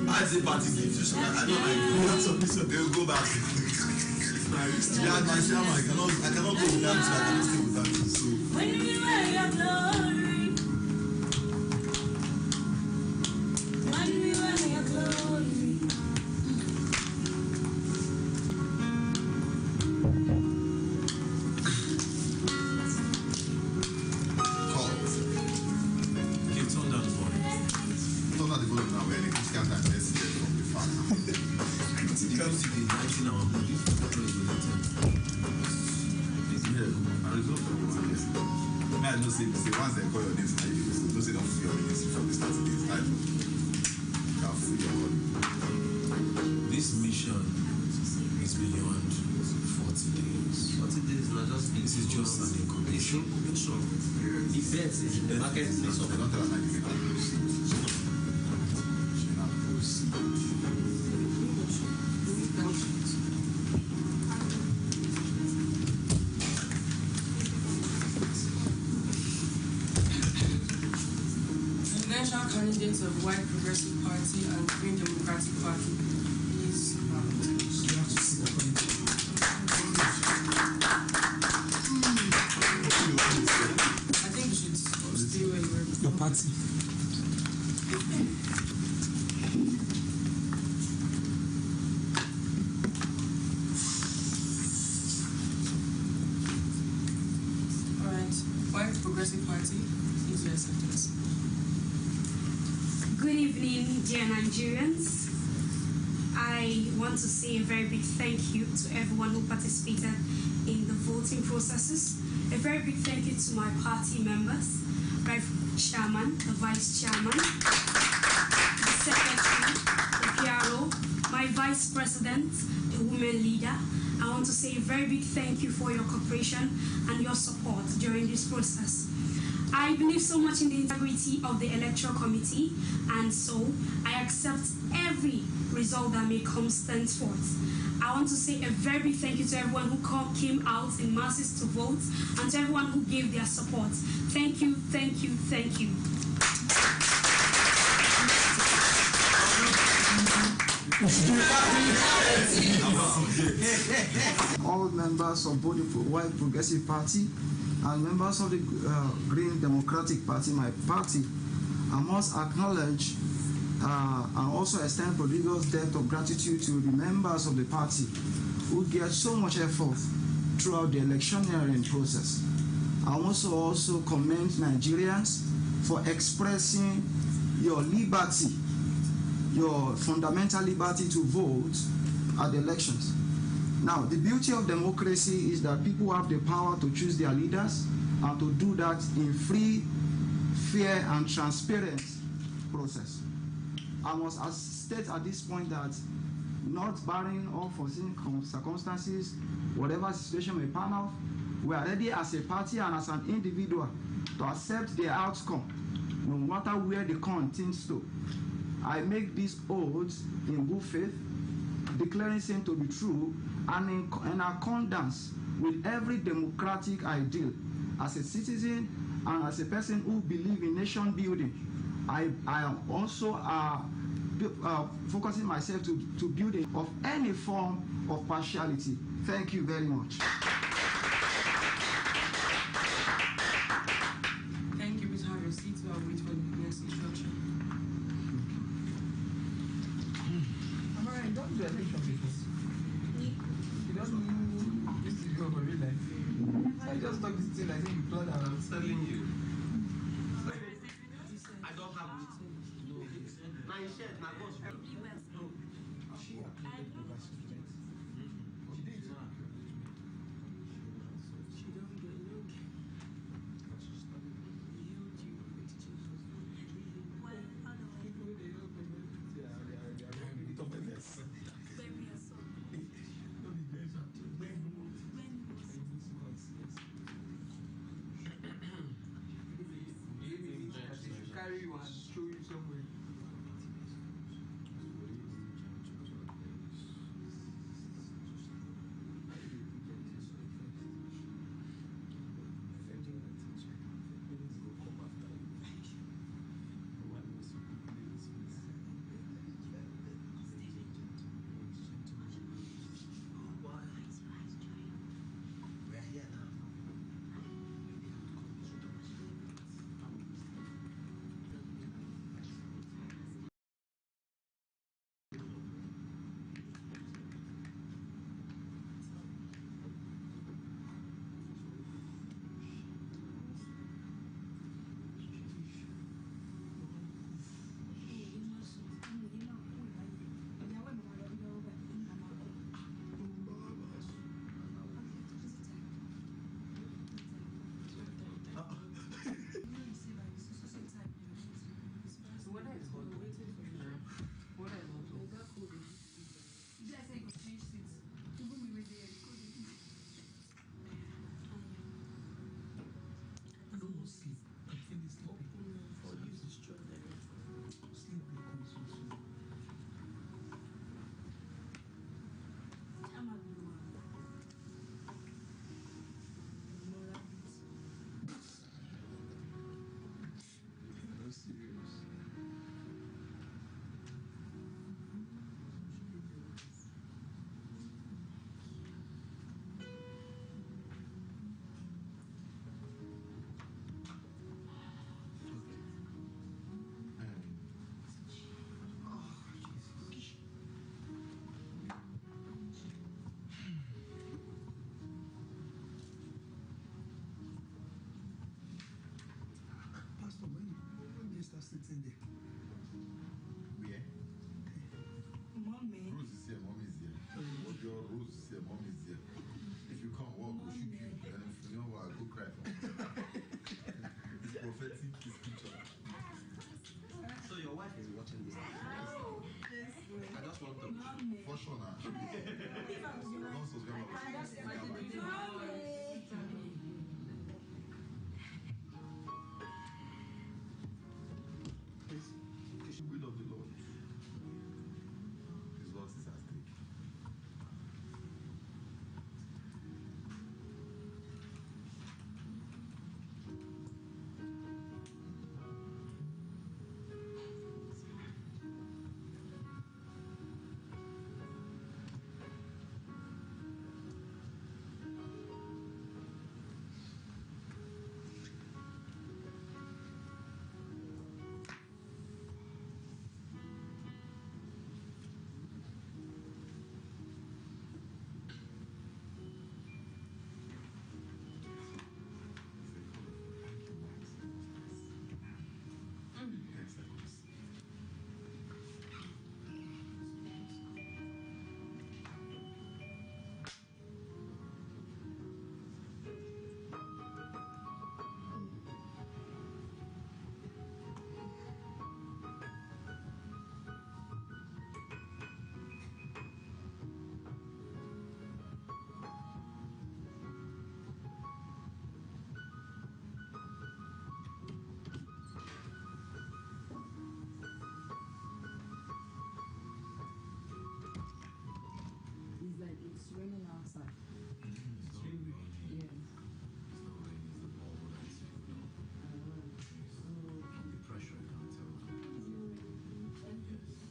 I say party gift. I don't like it. They'll go back. Yeah, my shaman. I cannot go without you. I cannot stay without you. So. When we wear your glory. When we wear your glory. Call. Okay, turn down the volume. Turn down the volume now. We're in a critical time. Let's hear from the father. Critical to the 19 hour body. I don't say once they call your names, don't say don't see your names before they start the time. You can feel your body. This mission is beyond 40 days. 40 days, not just This is just an incubation. events in the marketplace of They don't tell us how you get Presidential candidates of White Progressive Party and Green Democratic Party, please. You have to see the point. I think you should stay where you were. Your party. Alright, White Progressive Party, please your acceptance. Good evening, dear Nigerians. I want to say a very big thank you to everyone who participated in the voting processes. A very big thank you to my party members, my chairman, the vice chairman, the secretary, the PRO, my vice president, the women leader. I want to say a very big thank you for your cooperation and your support during this process. I believe so much in the integrity of the electoral committee, and so I accept every result that may come henceforth. I want to say a very big thank you to everyone who came out in masses to vote, and to everyone who gave their support. Thank you, thank you, thank you. All members of both the White Progressive Party and members of the Green Democratic Party, my party, I must acknowledge and also extend prodigious debt of gratitude to the members of the party who gave so much effort throughout the electioneering process. I also commend Nigerians for expressing your liberty, your fundamental liberty to vote at the elections. Now, the beauty of democracy is that people have the power to choose their leaders and to do that in free, fair, and transparent process. I must state at this point that, not barring unforeseen circumstances, whatever situation may pan out, we are ready as a party and as an individual to accept the outcome, no matter where the contents to. I make this oath in good faith, declaring same to be true, and in accordance with every democratic ideal. As a citizen and as a person who believes in nation building, I am also focusing myself to building of any form of partiality. Thank you very much. Thank you, Mr. Have your seat while we wait for the next instruction. Amara, don't do election before. You don't know this is your real life. I just talk this thing like you plan and I'm telling you. I don't have it. No. My shirt, my boss. Carry you and show you somewhere. waiting there. Where? Mommy. Rose is here, mom is here. Your Rose is here, mom is here. If you come walk, we'll shoot you. And if you know, I'll go cry for you. It's prophetic, it's scripture. So your wife is watching this. I just want to. For sure now. Don't subscribe. Please, the will of the Lord is what is at stake. It's like it's raining outside. It's raining. Yes. It's not raining, it's the ball that's from the pressure, you can't tell. Yes.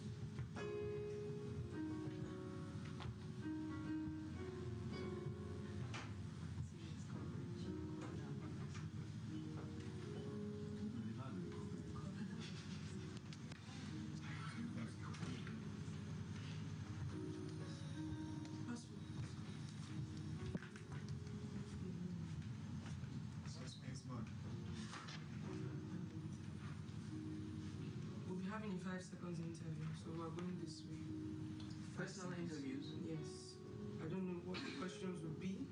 We'll be having a 5 seconds interview, so we're going this way. Personal interviews? Yes. I don't know what the questions will be,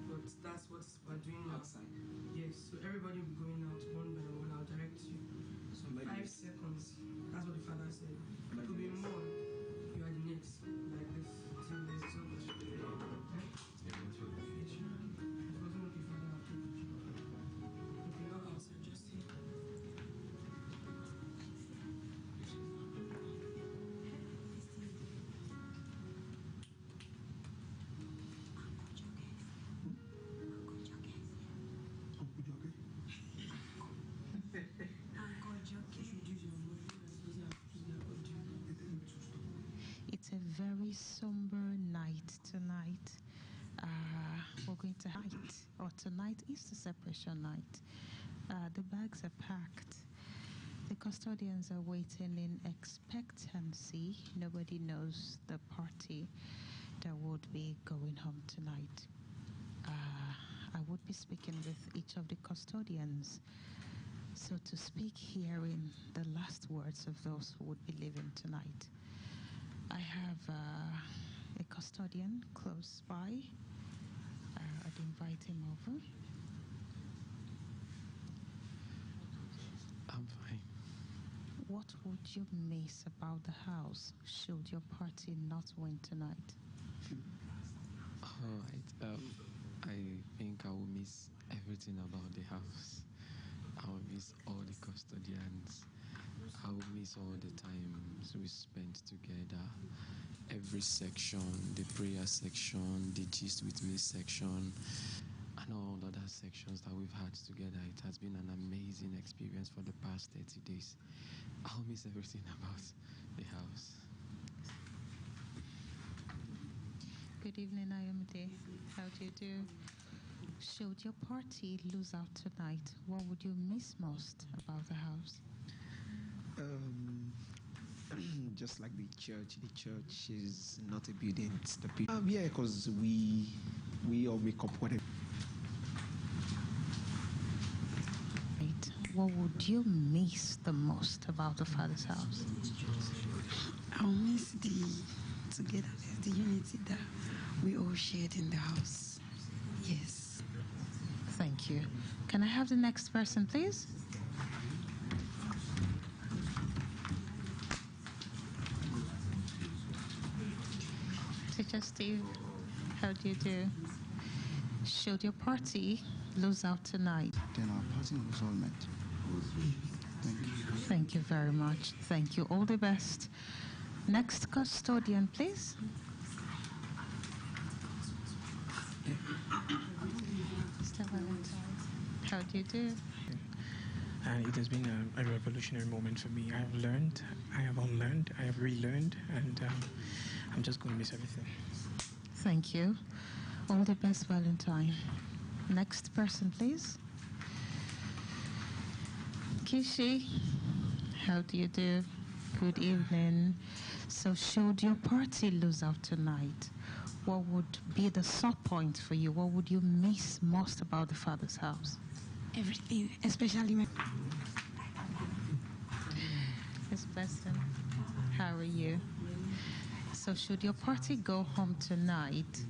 but that's what we're doing outside. Yes, so everybody will be going out one by one. I'll direct you. So 5 seconds. That's what the father said. It could be more. You are the next. Like this. Till there's so much. Okay? It wasn't what the father had told you. Okay, not outside, just here. It's a very somber night tonight. We're going to hide, or tonight is the separation night. The bags are packed. The custodians are waiting in expectancy. Nobody knows the party that would be going home tonight. I would be speaking with each of the custodians, so to speak, hearing the last words of those who would be leaving tonight. I have a custodian close by. I'd invite him over. I'm fine. What would you miss about the house should your party not win tonight? All right. I think I will miss everything about the house. I will miss all the custodians. I will miss all the times we spent together. Every section, the prayer section, the gist with me section, and all other sections that we've had together. It has been an amazing experience for the past 30 days. I'll miss everything about the house. Good evening, Ayomide. How do you do? Should your party lose out tonight, what would you miss most about the house? Just like the church is not a building, it's the people. Yeah, because we all make up whatever. Right. what would you miss the most about the Father's house? I'll miss the togetherness, the unity that we all shared in the house. Yes. Thank you. Can I have the next person, please? Teacher Steve, how do you do? Should your party lose out tonight? Then our party was all met. Thank you. Thank you very much. Thank you. All the best. Next custodian, please. Mr. Valentine, how do you do? And it has been a revolutionary moment for me. I have learned, I have unlearned, I have relearned, and I'm just going to miss everything. Thank you. All the best, Valentine. Next person, please. Kishi, how do you do? Good evening. So should your party lose out tonight, what would be the sore point for you? What would you miss most about the Father's house? Everything, especially my... This person, how are you? So should your party go home tonight,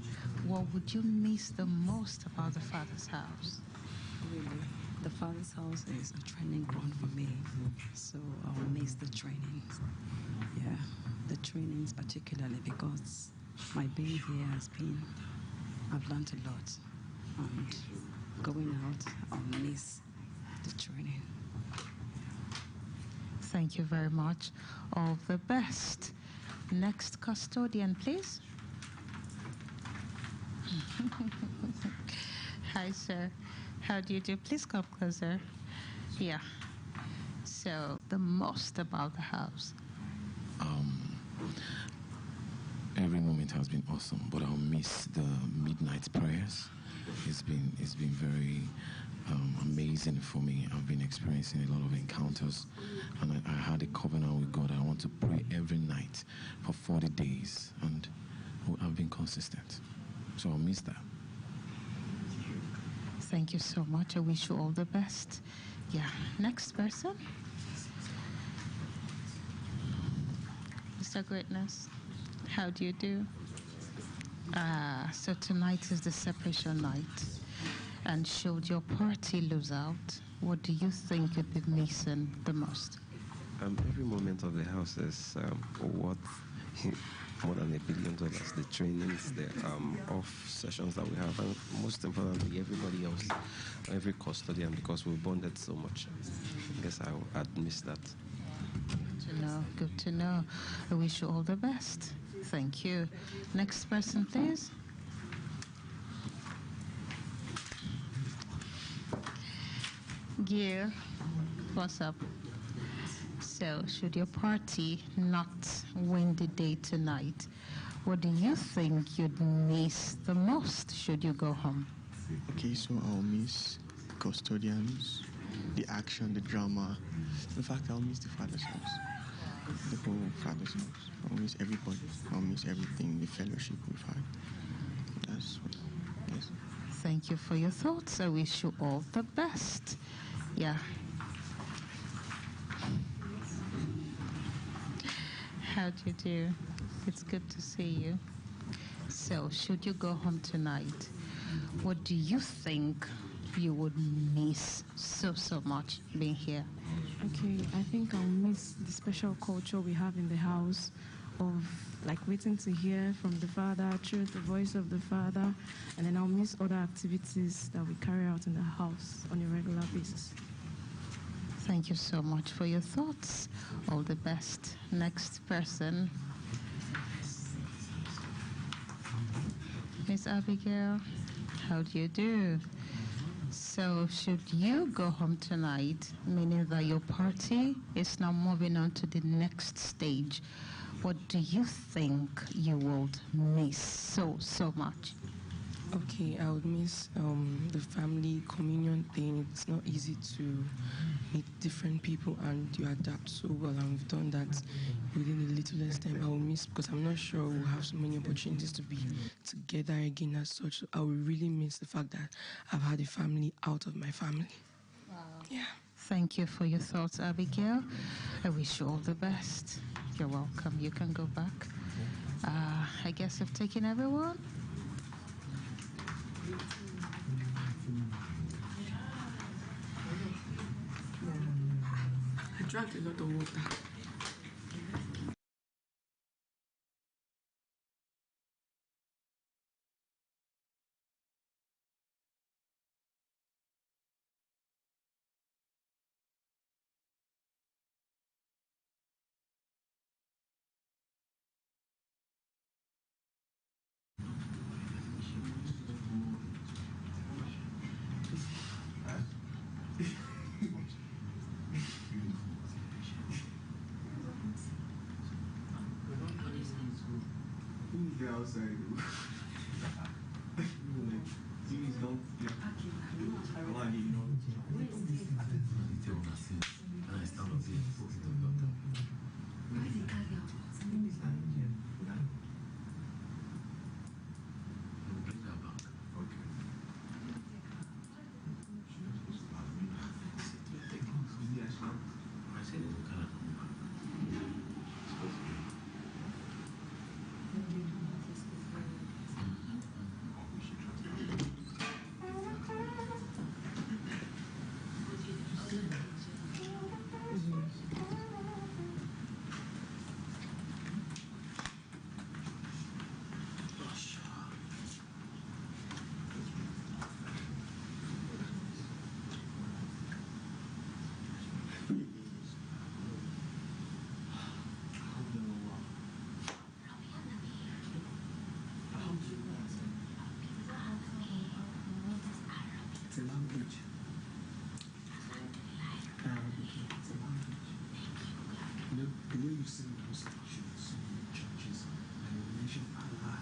what would you miss the most about the Father's house? Really, the Father's house is a training ground for me, so I'll miss the training. Yeah, the trainings particularly because my being here has been, I've learned a lot, and going out, I'll miss the training. Thank you very much. All the best. Next custodian, please. Hi, sir. How do you do? Please come closer. Yeah. So, the most about the house. Every moment has been awesome, but I'll miss the midnight prayers. It's been very amazing for me. I've been experiencing a lot of encounters, and I had a covenant with God. I want to pray every night for 40 days, and I've been consistent. So I'll miss that. Thank you so much. I wish you all the best. Yeah. Next person. Mr. Greatness, how do you do? So tonight is the separation night. And should your party lose out, what do you think you'd be missing the most? Every moment of the house is worth more than $1 billion. The trainings, the off sessions that we have, and most importantly, everybody else, every custodian, because we bonded so much. I guess I'd miss that. Good to know. Good to know. I wish you all the best. Thank you. Next person, please. Gil, what's up? So, should your party not win the day tonight, what do you think you'd miss the most should you go home? Okay, so I'll miss custodians, the action, the drama. In fact, I'll miss the Father's house, the whole Father's house. I'll miss everybody. I'll miss everything, the fellowship we've had. That's what, yes. Thank you for your thoughts. I wish you all the best. Yeah. How do you do? It's good to see you. So, should you go home tonight, what do you think you would miss so much being here? Okay, I think I'll miss the special culture we have in the house of like waiting to hear from the Father, through the voice of the Father, and then I'll miss other activities that we carry out in the house on a regular basis. Thank you so much for your thoughts. All the best. Next person. Miss Abigail, how do you do? So, should you go home tonight, meaning that your party is now moving on to the next stage, what do you think you would miss so much? Okay, I would miss the family communion thing. It's not easy to meet different people and you adapt so well, and we've done that within the littlest time. I will miss because I'm not sure we'll have so many opportunities to be together again as such. So I will really miss the fact that I've had a family out of my family. Wow. Yeah. Thank you for your thoughts, Abigail. I wish you all the best. You're welcome. You can go back. I guess I've taken everyone. I drank a lot of water. Outside. It's a language. It's a language. You know, the way you sing those churches and you mention Allah.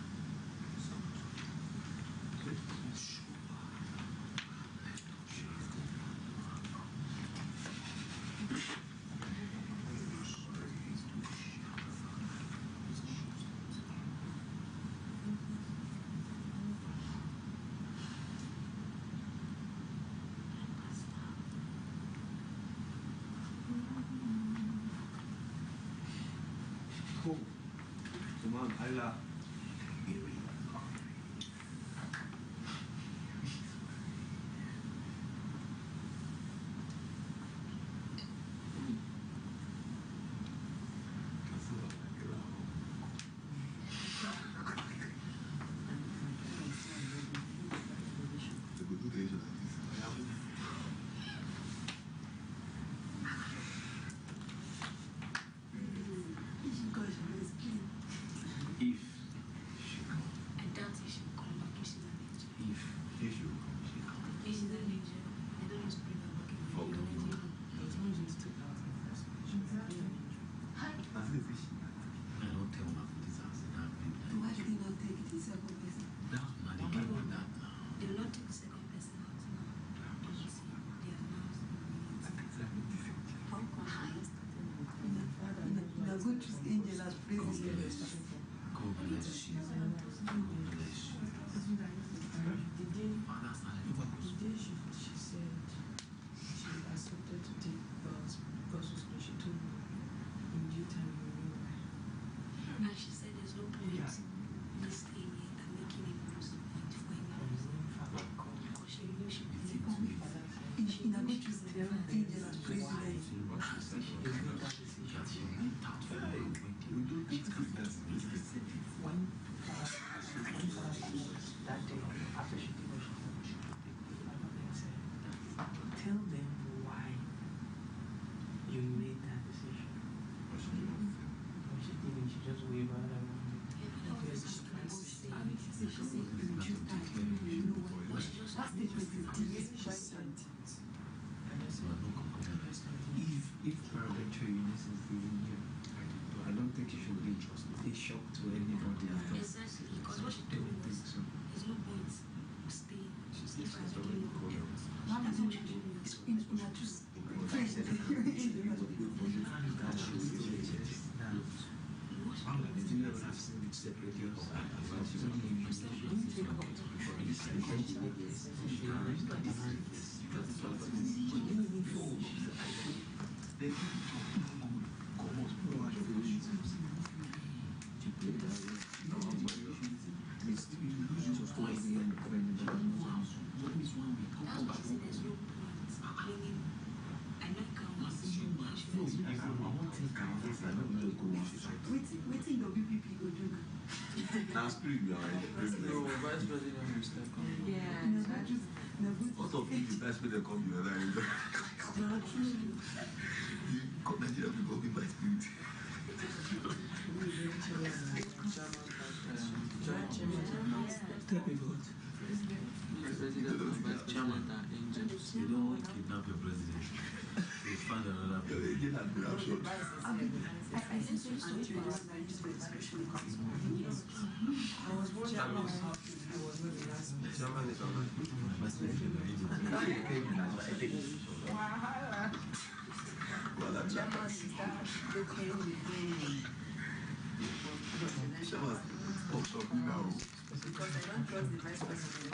Come on, Allah. Tell them why you made that decision. She didn't, she just waved out of If spirit we are No, vice president is like. Yeah. What of if the vice president come the other end? You come Nigeria because be vice spirit. Tell me what. President and vice chairman are angels. You don't want to kidnap your president. You find another president. Your agent has been absorbed. I think so. I was watching Chairman is alright. because I don't trust the vice president.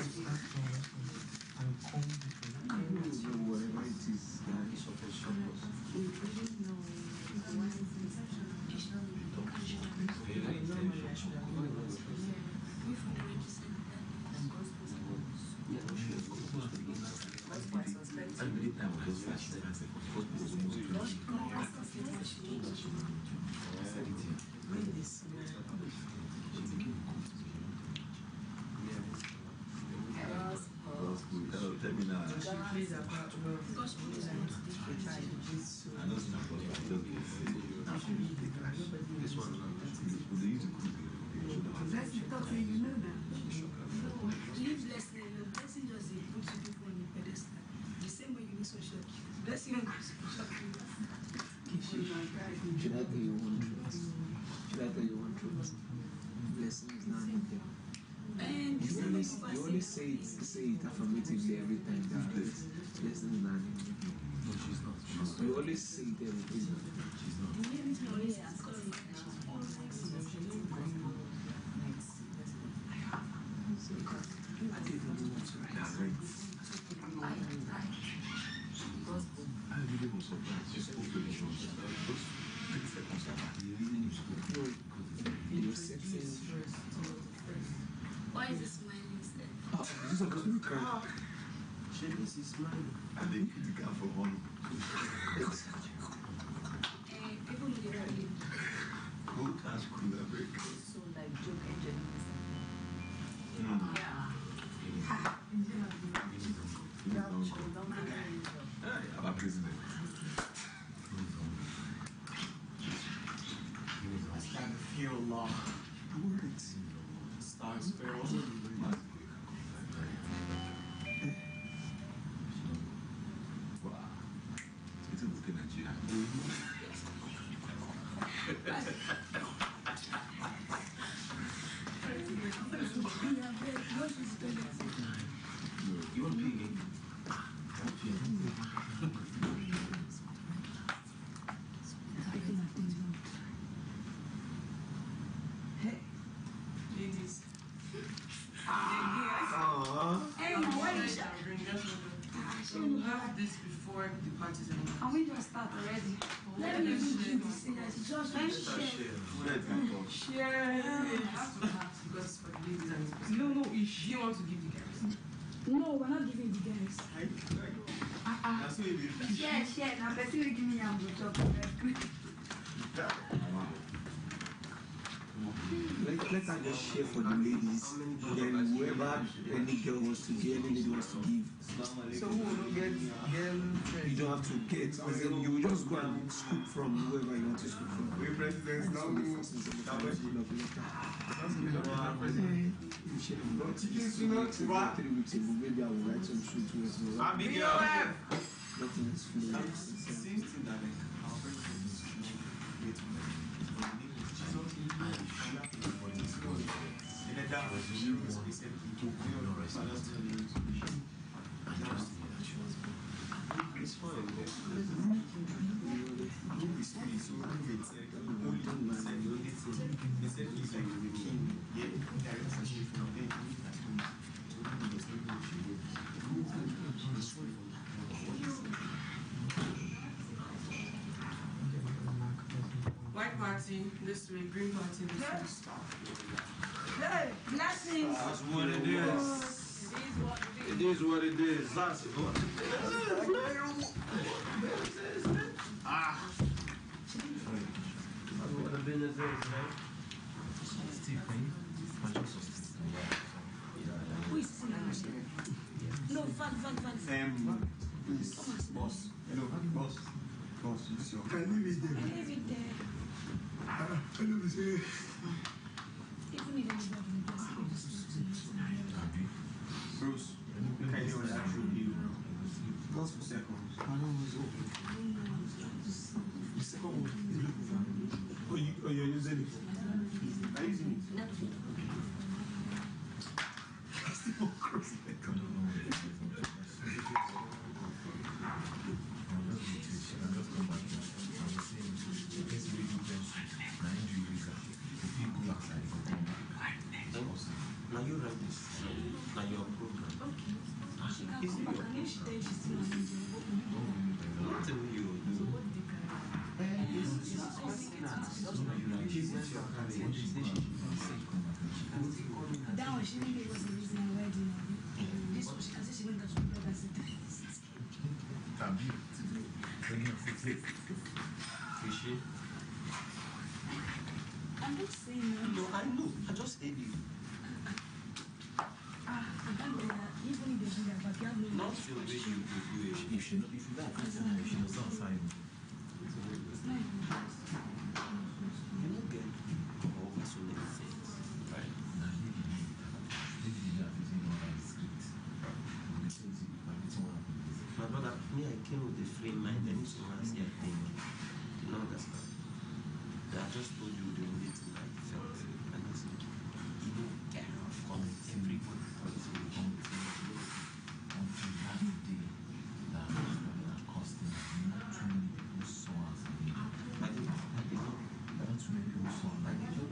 Whatever it is, Blessing and grace. Should I tell you one truth? Should I tell you one truth? Blessing is not in there. And you always say it affirmatively every time that blessing is not in there. No, she's not. You always say it every time. She's not. I didn't know what's right. I really was surprised. She spoke very short. Just 3 seconds after. The reason you spoke. You said Why is he smiling instead? this is supposed to be crying. She is smiling. I think you can for honor. People know the right. Who can screw that break? So like joke engine. Our president. I can feel law. Words. Stars fail. Wow. It's a good in Nigeria. You want to play a game? Ladies. Hey, why is that? So we'll have this before the parties and Can we just start already? Let me do this. Just share. It has to have because it's for the ladies and it's for No, if you want to give the guys. No, we're not giving the guys. Share. Now, let's give me a Let her just share for the ladies. Then whoever any girl wants to give, any lady wants to give. So who will get girl? You don't have to get, as in you will just go and scoop from whoever you want to scoop from. We presidents now. Maybe I will write some sweet words. Abigail. Nothing is flowing. Same thing that our president It's fine. White party this way, green party this way. Hey, blessings. That's what it is. It is what it is. That's what it is. That's what the business is, man. Please, boss. Hello, boss. Boss, this is your. Can you leave it there? Leave it there. Hello, Miss. Even if anybody just Bruce, can you actually you? Just for seconds. I don't know what's open. The second one is looking for. Oh, you're using it? Are you using it? I still cross it. Now you write this. Now your program. okay. She can Is come it back your and if she tells she's still on the What do you do? that one she really was the reason I wedding. This one she can say she went to school as a test. I'm not saying No, I know. I just hate you. I can't do that. Even if they do that, but you have no Not the way you do it. If she does not sign. You don't get over so many things. Right? My brother, me, I came with a free mind and it's not as I think. You don't understand. I just told you the only thing I felt. And I said, you know, care of coming every good until that day that costing not too many people saw us. I did not too many people saw us. I did not.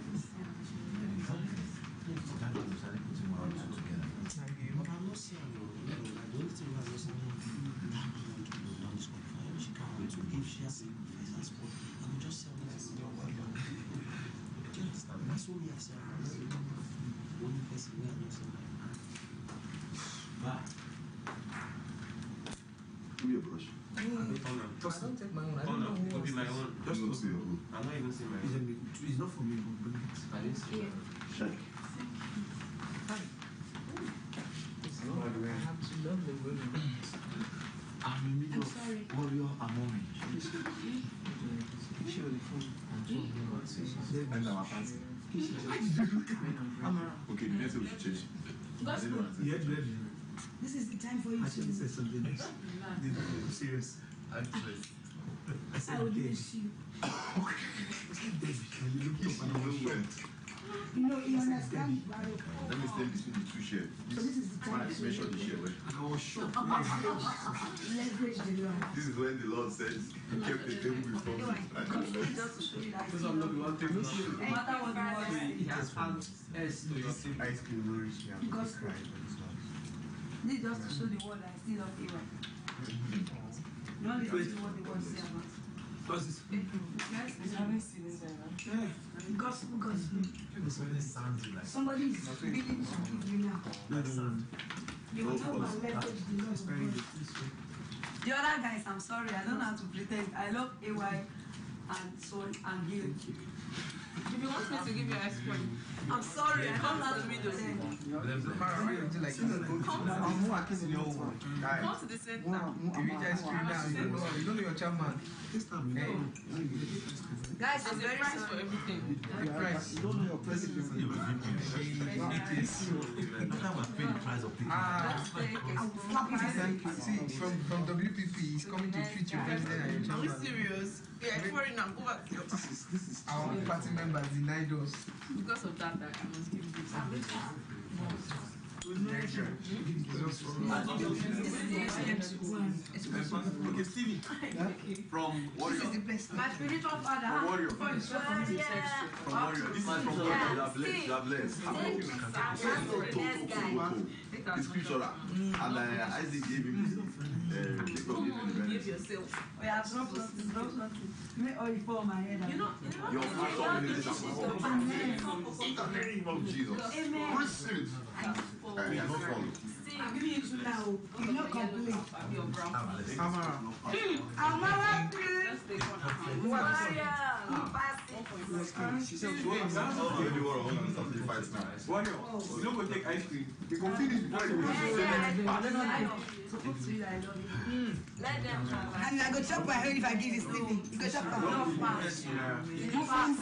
That was decided putting one or two together. But I'm not saying, the only thing I'm not saying is that woman to be done disqualified. She can't wait to if she has a first passport. I will just say, do you understand? That's only I say. The only person we are not saying like that. But give me a brush. I don't take my own. I don't know who will be my own. Just not see your own. I'm not even seeing my own. It's not for me, but bring it. I didn't see it. Check. I have to love the women. I'm a middle warrior among me. Show the phone. And our party. Okay, the next thing we should change. Gospel. Yeah, baby. This is the time for you Actually, say to. something else. Serious. I will miss you. You look up and you went. You know, you understand. Let me stay between the two shares. So this is the time. Make sure the share well. I was shocked. Leverage the Lord. This is when the Lord says he kept the table before me. Just to show you that Because I'm not the one thing. no matter what the world says, he has found Yes, Ice cream nourish me. I'm Because- crying, but it's not. this is just to show the world that I still love you. You only listen to what the world says about you. Because it's Gospel. Sounds like Somebody is willing to give you now. You will know and leverage the Lord. The other guys, I'm sorry, I don't know how to pretend. I love AY and Sol and Gil. If you want me to give you ice cream, I'm sorry, I don't know how to pretend. Why you do like this? come to the center. You reach ice cream now, you don't know your chairman. this time we know. Guys, There's a price for everything. The price. You don't know your president. after my pay the price of people. Thank you. See, from WPP, he's coming to treat your president and your Are you chairman. serious? Yeah, foreign and over here. This is Our own party members denied us. Because of that, I must give you this. Okay, Stevie. From Warrior. My spiritual father. From Warrior. Before you swear from the sex. From Warrior. This is from Warrior. You are blessed. You are blessed. The scripturer. And Isaac gave him Jacob gave him the Give benefit. yourself. Oh, yeah, drop something. Make all you fall my head. You know, Your pastor will be in the name of Jesus. Amen. Receive it. I cannot follow. I'm giving you two now. You not complain. your brown. Amara. Amara, please. Let's take one. Warrior. Pass it. She said, you don't go take ice cream. You can finish before you Let them have. And I go chop my hair if I give you sleeping. You go chop my hair. You pass.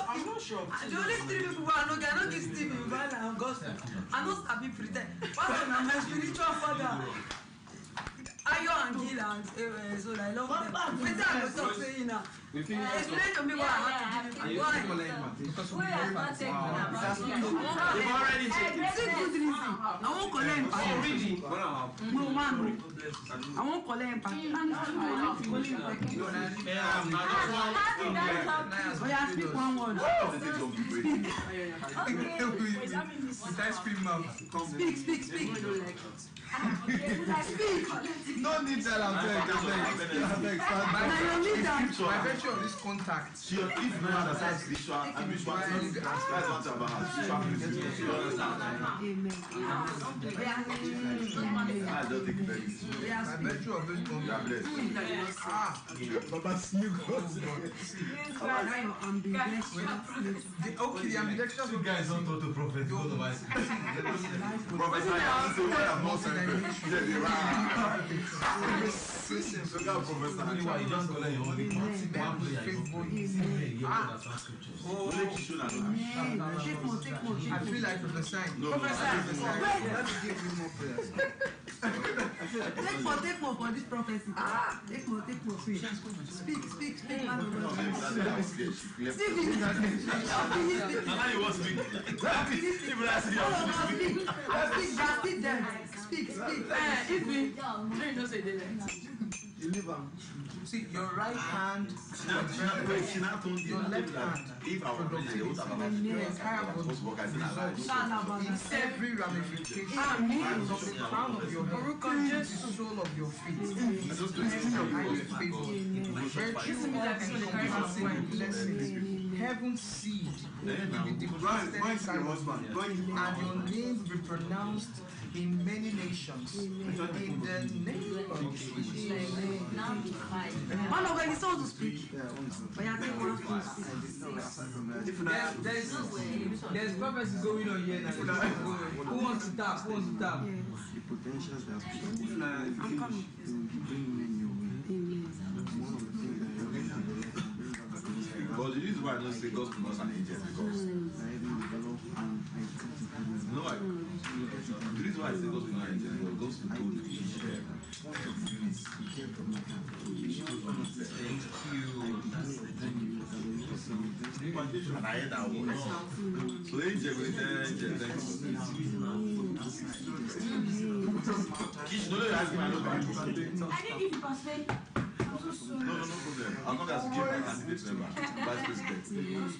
I'm not sure. The only 3 people I know, I don't give Steve in Ghana and gospel. I don't happy pretend. Pastor, I'm my spiritual father. Ayo and Gil and so I love them. But I was not saying now. Explain to me what I have to do. Why? Because we are not taking them. They've already taken it. See good reason. I won't collect empathy. Oh, really? No, man. I won't collect empathy. Oh, yeah, speak one word. Speak. No need to tell My virtue of this contact. If you don't understand spiritual and spiritual things, that's what about her. Spiritual principles. You understand? I don't think very easy. By virtue of this contact. Baba, you go. Okay, the ambidextrous guys don't talk to prophet. Prophet, I'm not saying. You just go like your only one player. I feel like prophesying. No, let me give you more prayers. Take more for this prophecy. Take more. Speak. Man of God. Speak. If we don't say that. See, your right hand, your left hand, if I was the entire body, in every ramification, from the crown of your head to the sole of your feet, heaven's seed will be deposited inside of you, and your name will be pronounced in many nations. In the name of Jesus. Man of God, you saw to speak. But you take one to speak. There's prophecy going on here now. Who wants to tap? The potentials that I'm coming. But the reason why I don't say gospel not an angel because no, the reason why I say gospel not an angel because gospel told me and I heard that word. So angel will tell angel thanks. Kish, no, you ask me, I don't know. I didn't give you perspective. No problem. I'm not going to give my candidate member, vice president,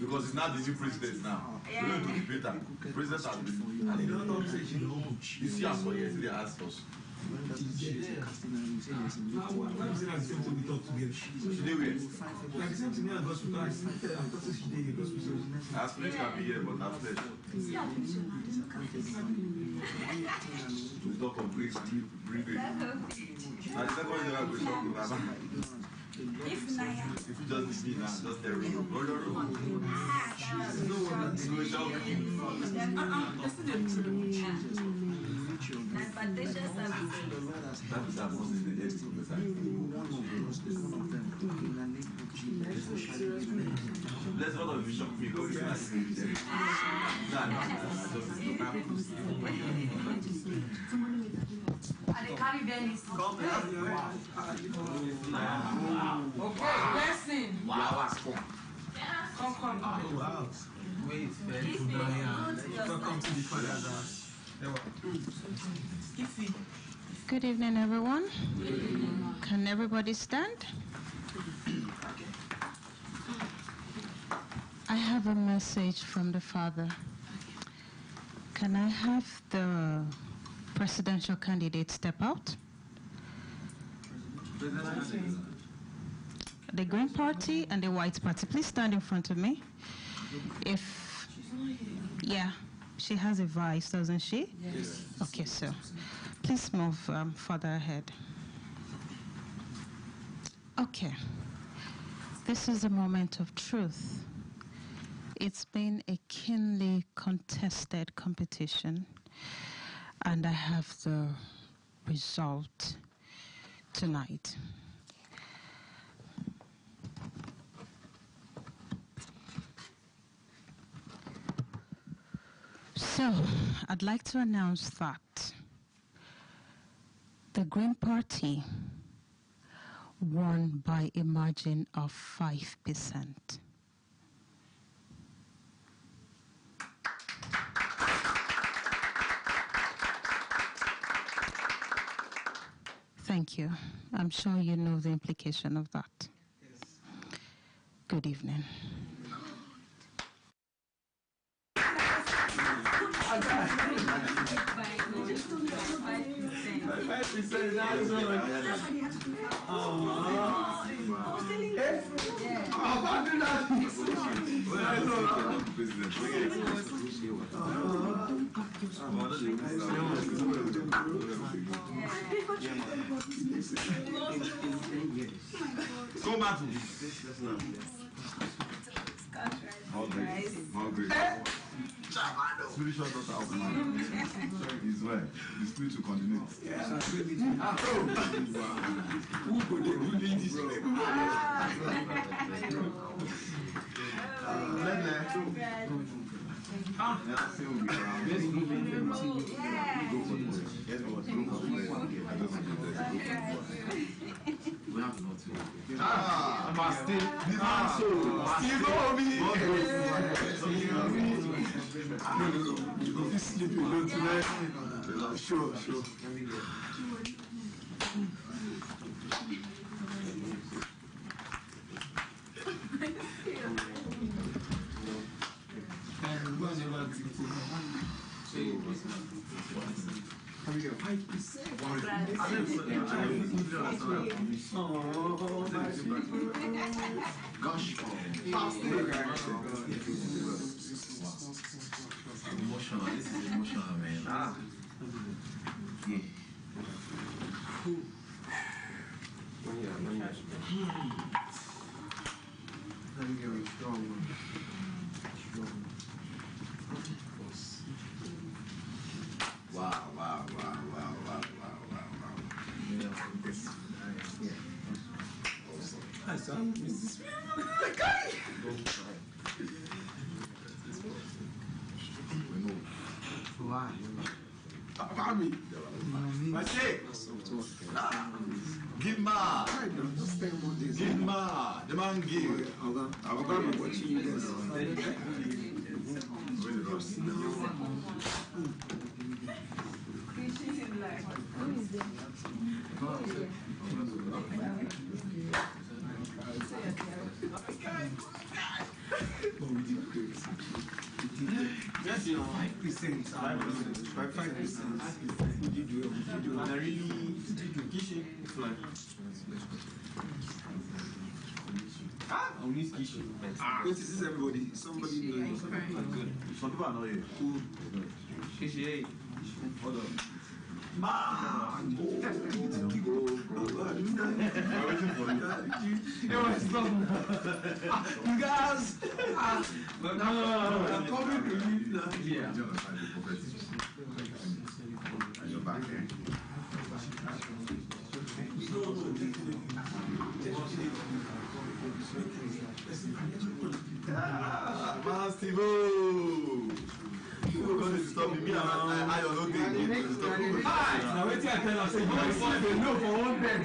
because it's not the new president now. We're going to debate that. The president has been, and they don't know, you see us for years, they asked us. Our spirit can be here, but our flesh. It's not complete. Bring it. And the second one is going to talk to Baba. If you just be now, just tell me. Go. Let's not have shocked me because it's And they carry Venice. Okay, blessing. Wow. Come. Wow. Wait, welcome to the Father's house. Good evening, everyone. Can everybody stand? I have a message from the Father. Can I have the presidential candidate step out? The Green Party and the White Party. Please stand in front of me. Yeah, she has a vice, doesn't she? Yes. Okay, so please move further ahead. Okay. This is a moment of truth. It's been a keenly contested competition, and I have the result tonight. So, I'd like to announce that the Green Party won by a margin of 5%. Thank you. I'm sure you know the implication of that. Yes. Good evening. Go back to spiritual daughter of man is well. The spirit will continue. Who could they do this? Sure. Gosh, emotional. This is emotional, man. Yeah. Let me get strong. Wow. I saw Mrs. Why? Mommy. I say, give ma. Give ma. The man give. I'm going to watch you guys. Yes, you know, 5%. 5%. You do. I really fly. I miss Kishi. What is this, everybody? Somebody knows. Good. Some people are not here. Who? Kishi, hey. Hold on. Man! You guys! No. I'm coming to you now. Yeah. You're back here. People going to stop me. I don't know. Now, wait till I tell us. You know for one day.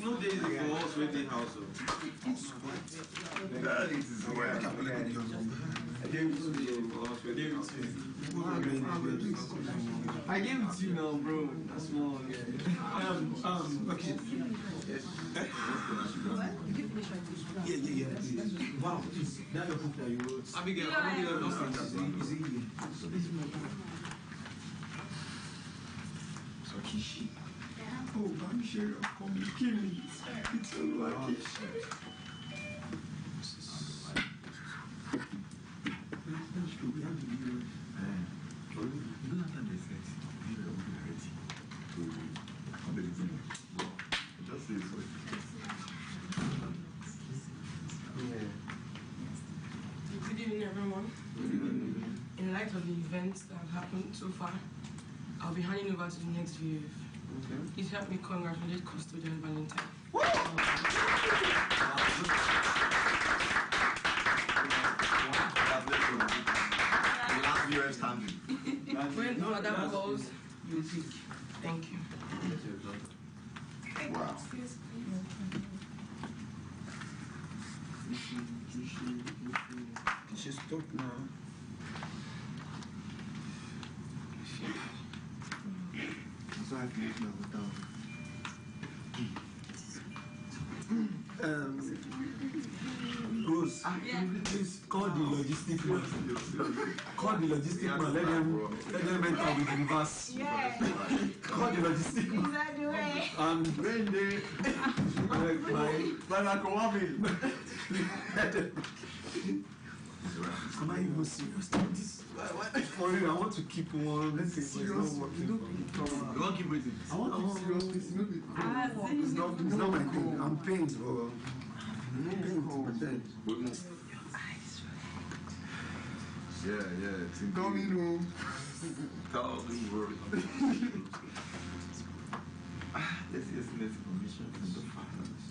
No days ago, I was renting house. I gave it to you now, bro. That's small. Okay. Yeah. Wow. That's the book that you wrote. Abigail, is it here? Kishi. Oh, I'm sure you're coming. Kill me. It's all like Kishi. Good evening, everyone. In light of the events that have happened so far, I'll be handing over to the next VF. Please help me congratulate Custodian Valentine. When no other calls, you pick. Thank you. Wow. She's stop now. So I can make my down. Rose, please call the logistic man. Call the logistic man. Let them enter with reverse. Call the logistic man. And when they am I even serious? This for real, I want to keep one. Let's see, it's not working. You want to keep waiting? I want to keep it's not my thing. I'm pained, bro. Yeah. Coming home. Don't worry. Let's get information from the fathers.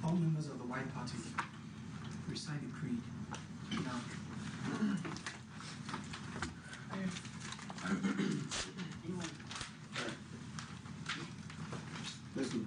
All members of the White Party recite the creed. Now. Let's go.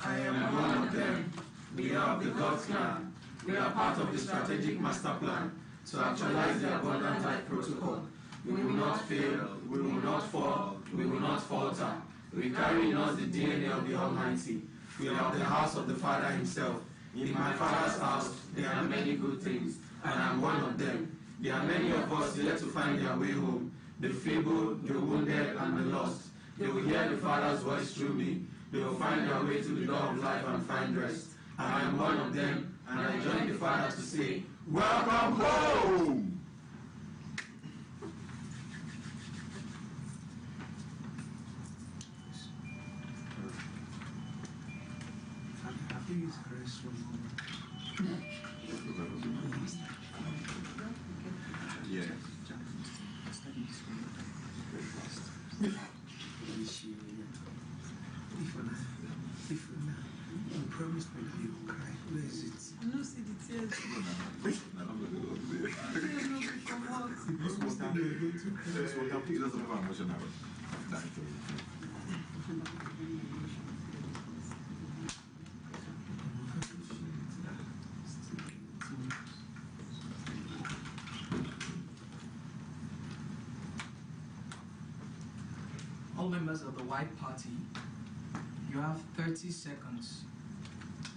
I am one of them. We are of the God's clan. We are part of the strategic master plan to actualize the abundant life protocol. We will not fail, we will not fall, we will not falter. We carry in us the DNA of the Almighty. We are of the house of the Father himself. In my Father's house, there are many good things, and I am one of them. There are many of us yet to find their way home. The feeble, the wounded, and the lost. They will hear the Father's voice through me. They will find their way to the door of life and find rest. And I am one of them, and I join the Father to say, welcome home! I think it's very strong. Yeah. If you promise me that you will cry, where is it? I don't see the tears. All members of the White Party, you have 30 seconds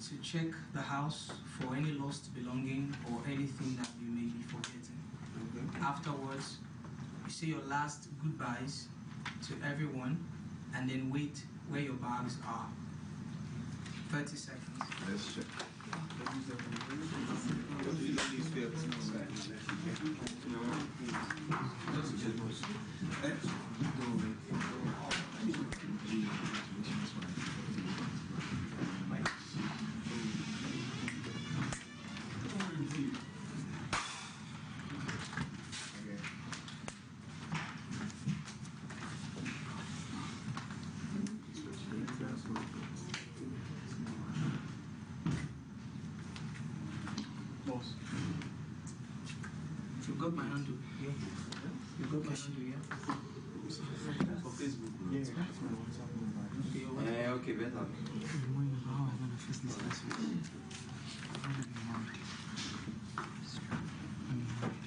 to check the house for any lost belonging or anything that you may be forgetting. Afterwards, you say your last goodbyes to everyone and then wait where your bags are. 30 seconds. Let's check. Boss. You got my handle, yeah? You got my handle, yeah? For Facebook. Yeah. Okay, better. How am I going to face this last week? I'm going to be married. I'm married.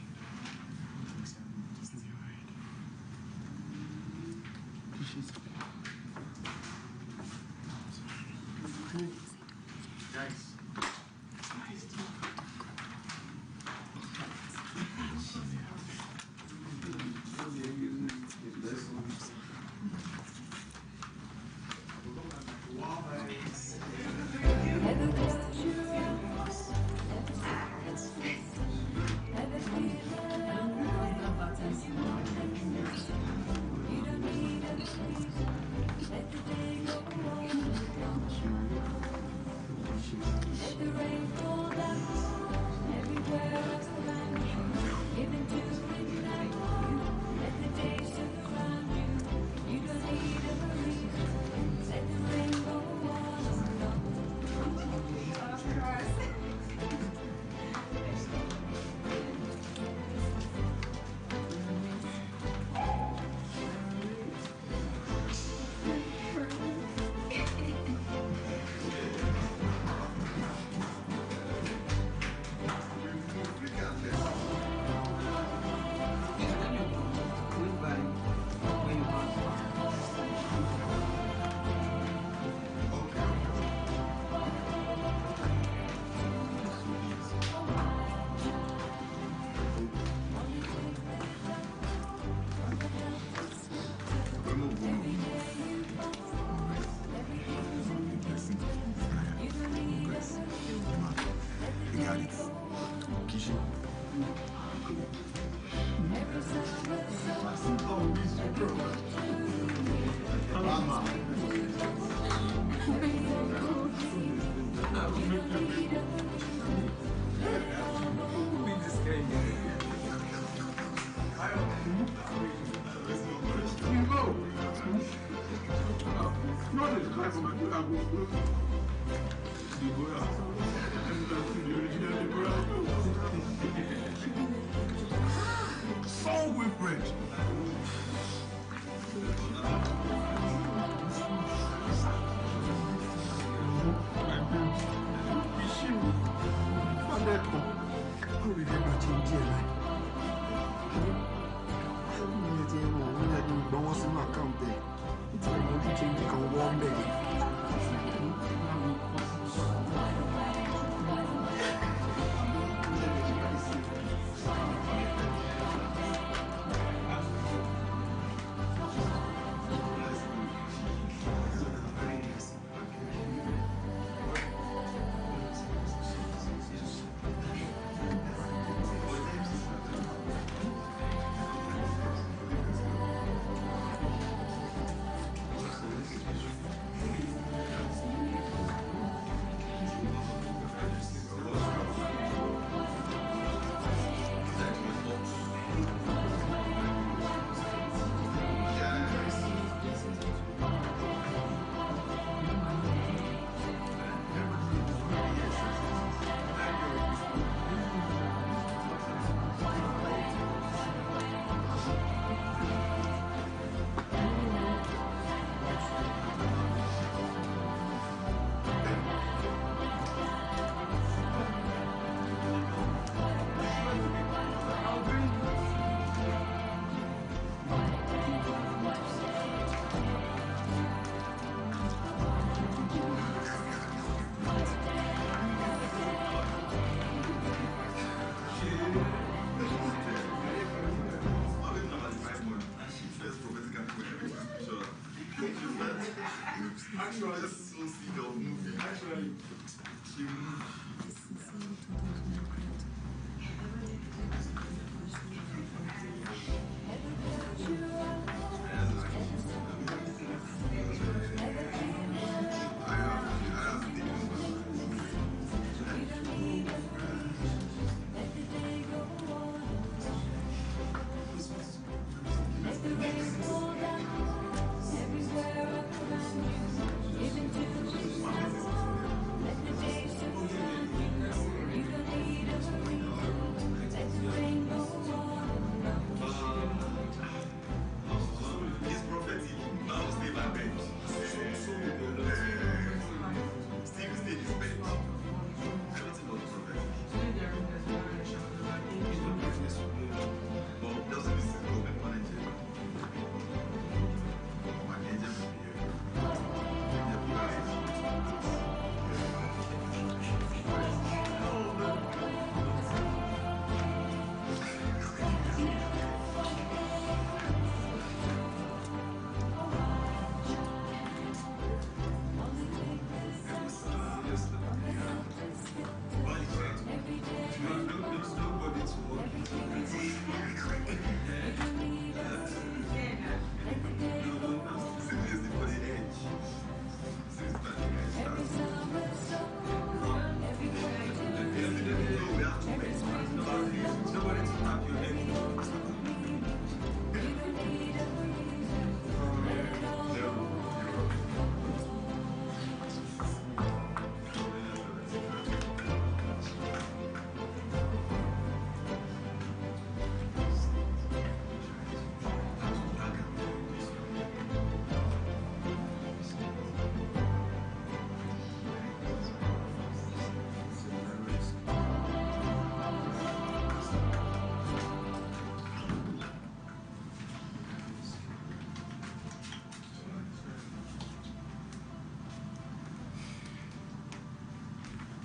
blood is crying for my good. I will blow. So with bread. Actually, this is so sick of moving. Actually, she moved.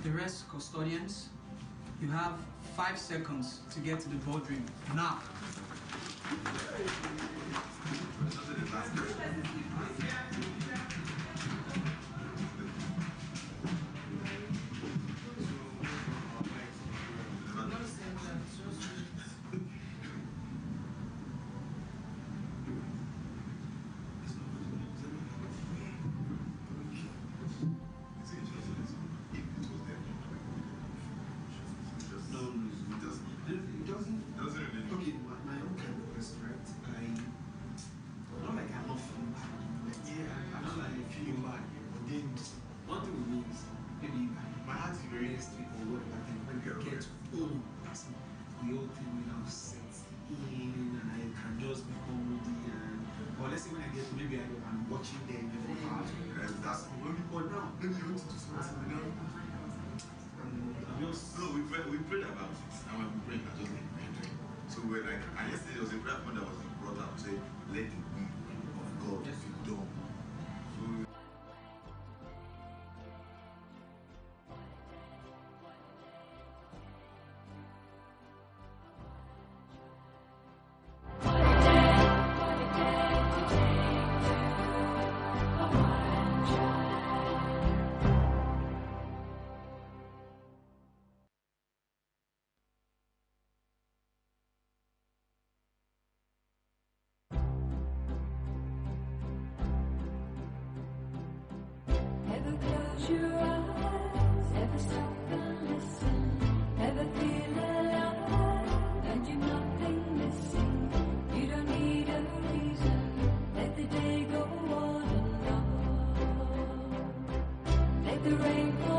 The rest custodians, you have 5 seconds to get to the boardroom. Now. experienced it or whatever thing, when I get home, the whole thing will have set in and I can just become moody and or let's say when I get maybe I'm watching them before that's but now maybe you want to do something, you know. So we prayed about it and when we prayed I just like praying. So we're like, and yesterday there was a prayer point that was brought up, say let the will of God be done. So Never close your eyes, never stop and listen, never feel alive, and you're nothing missing. You don't need a reason, let the day go on and on. Let the rain fall.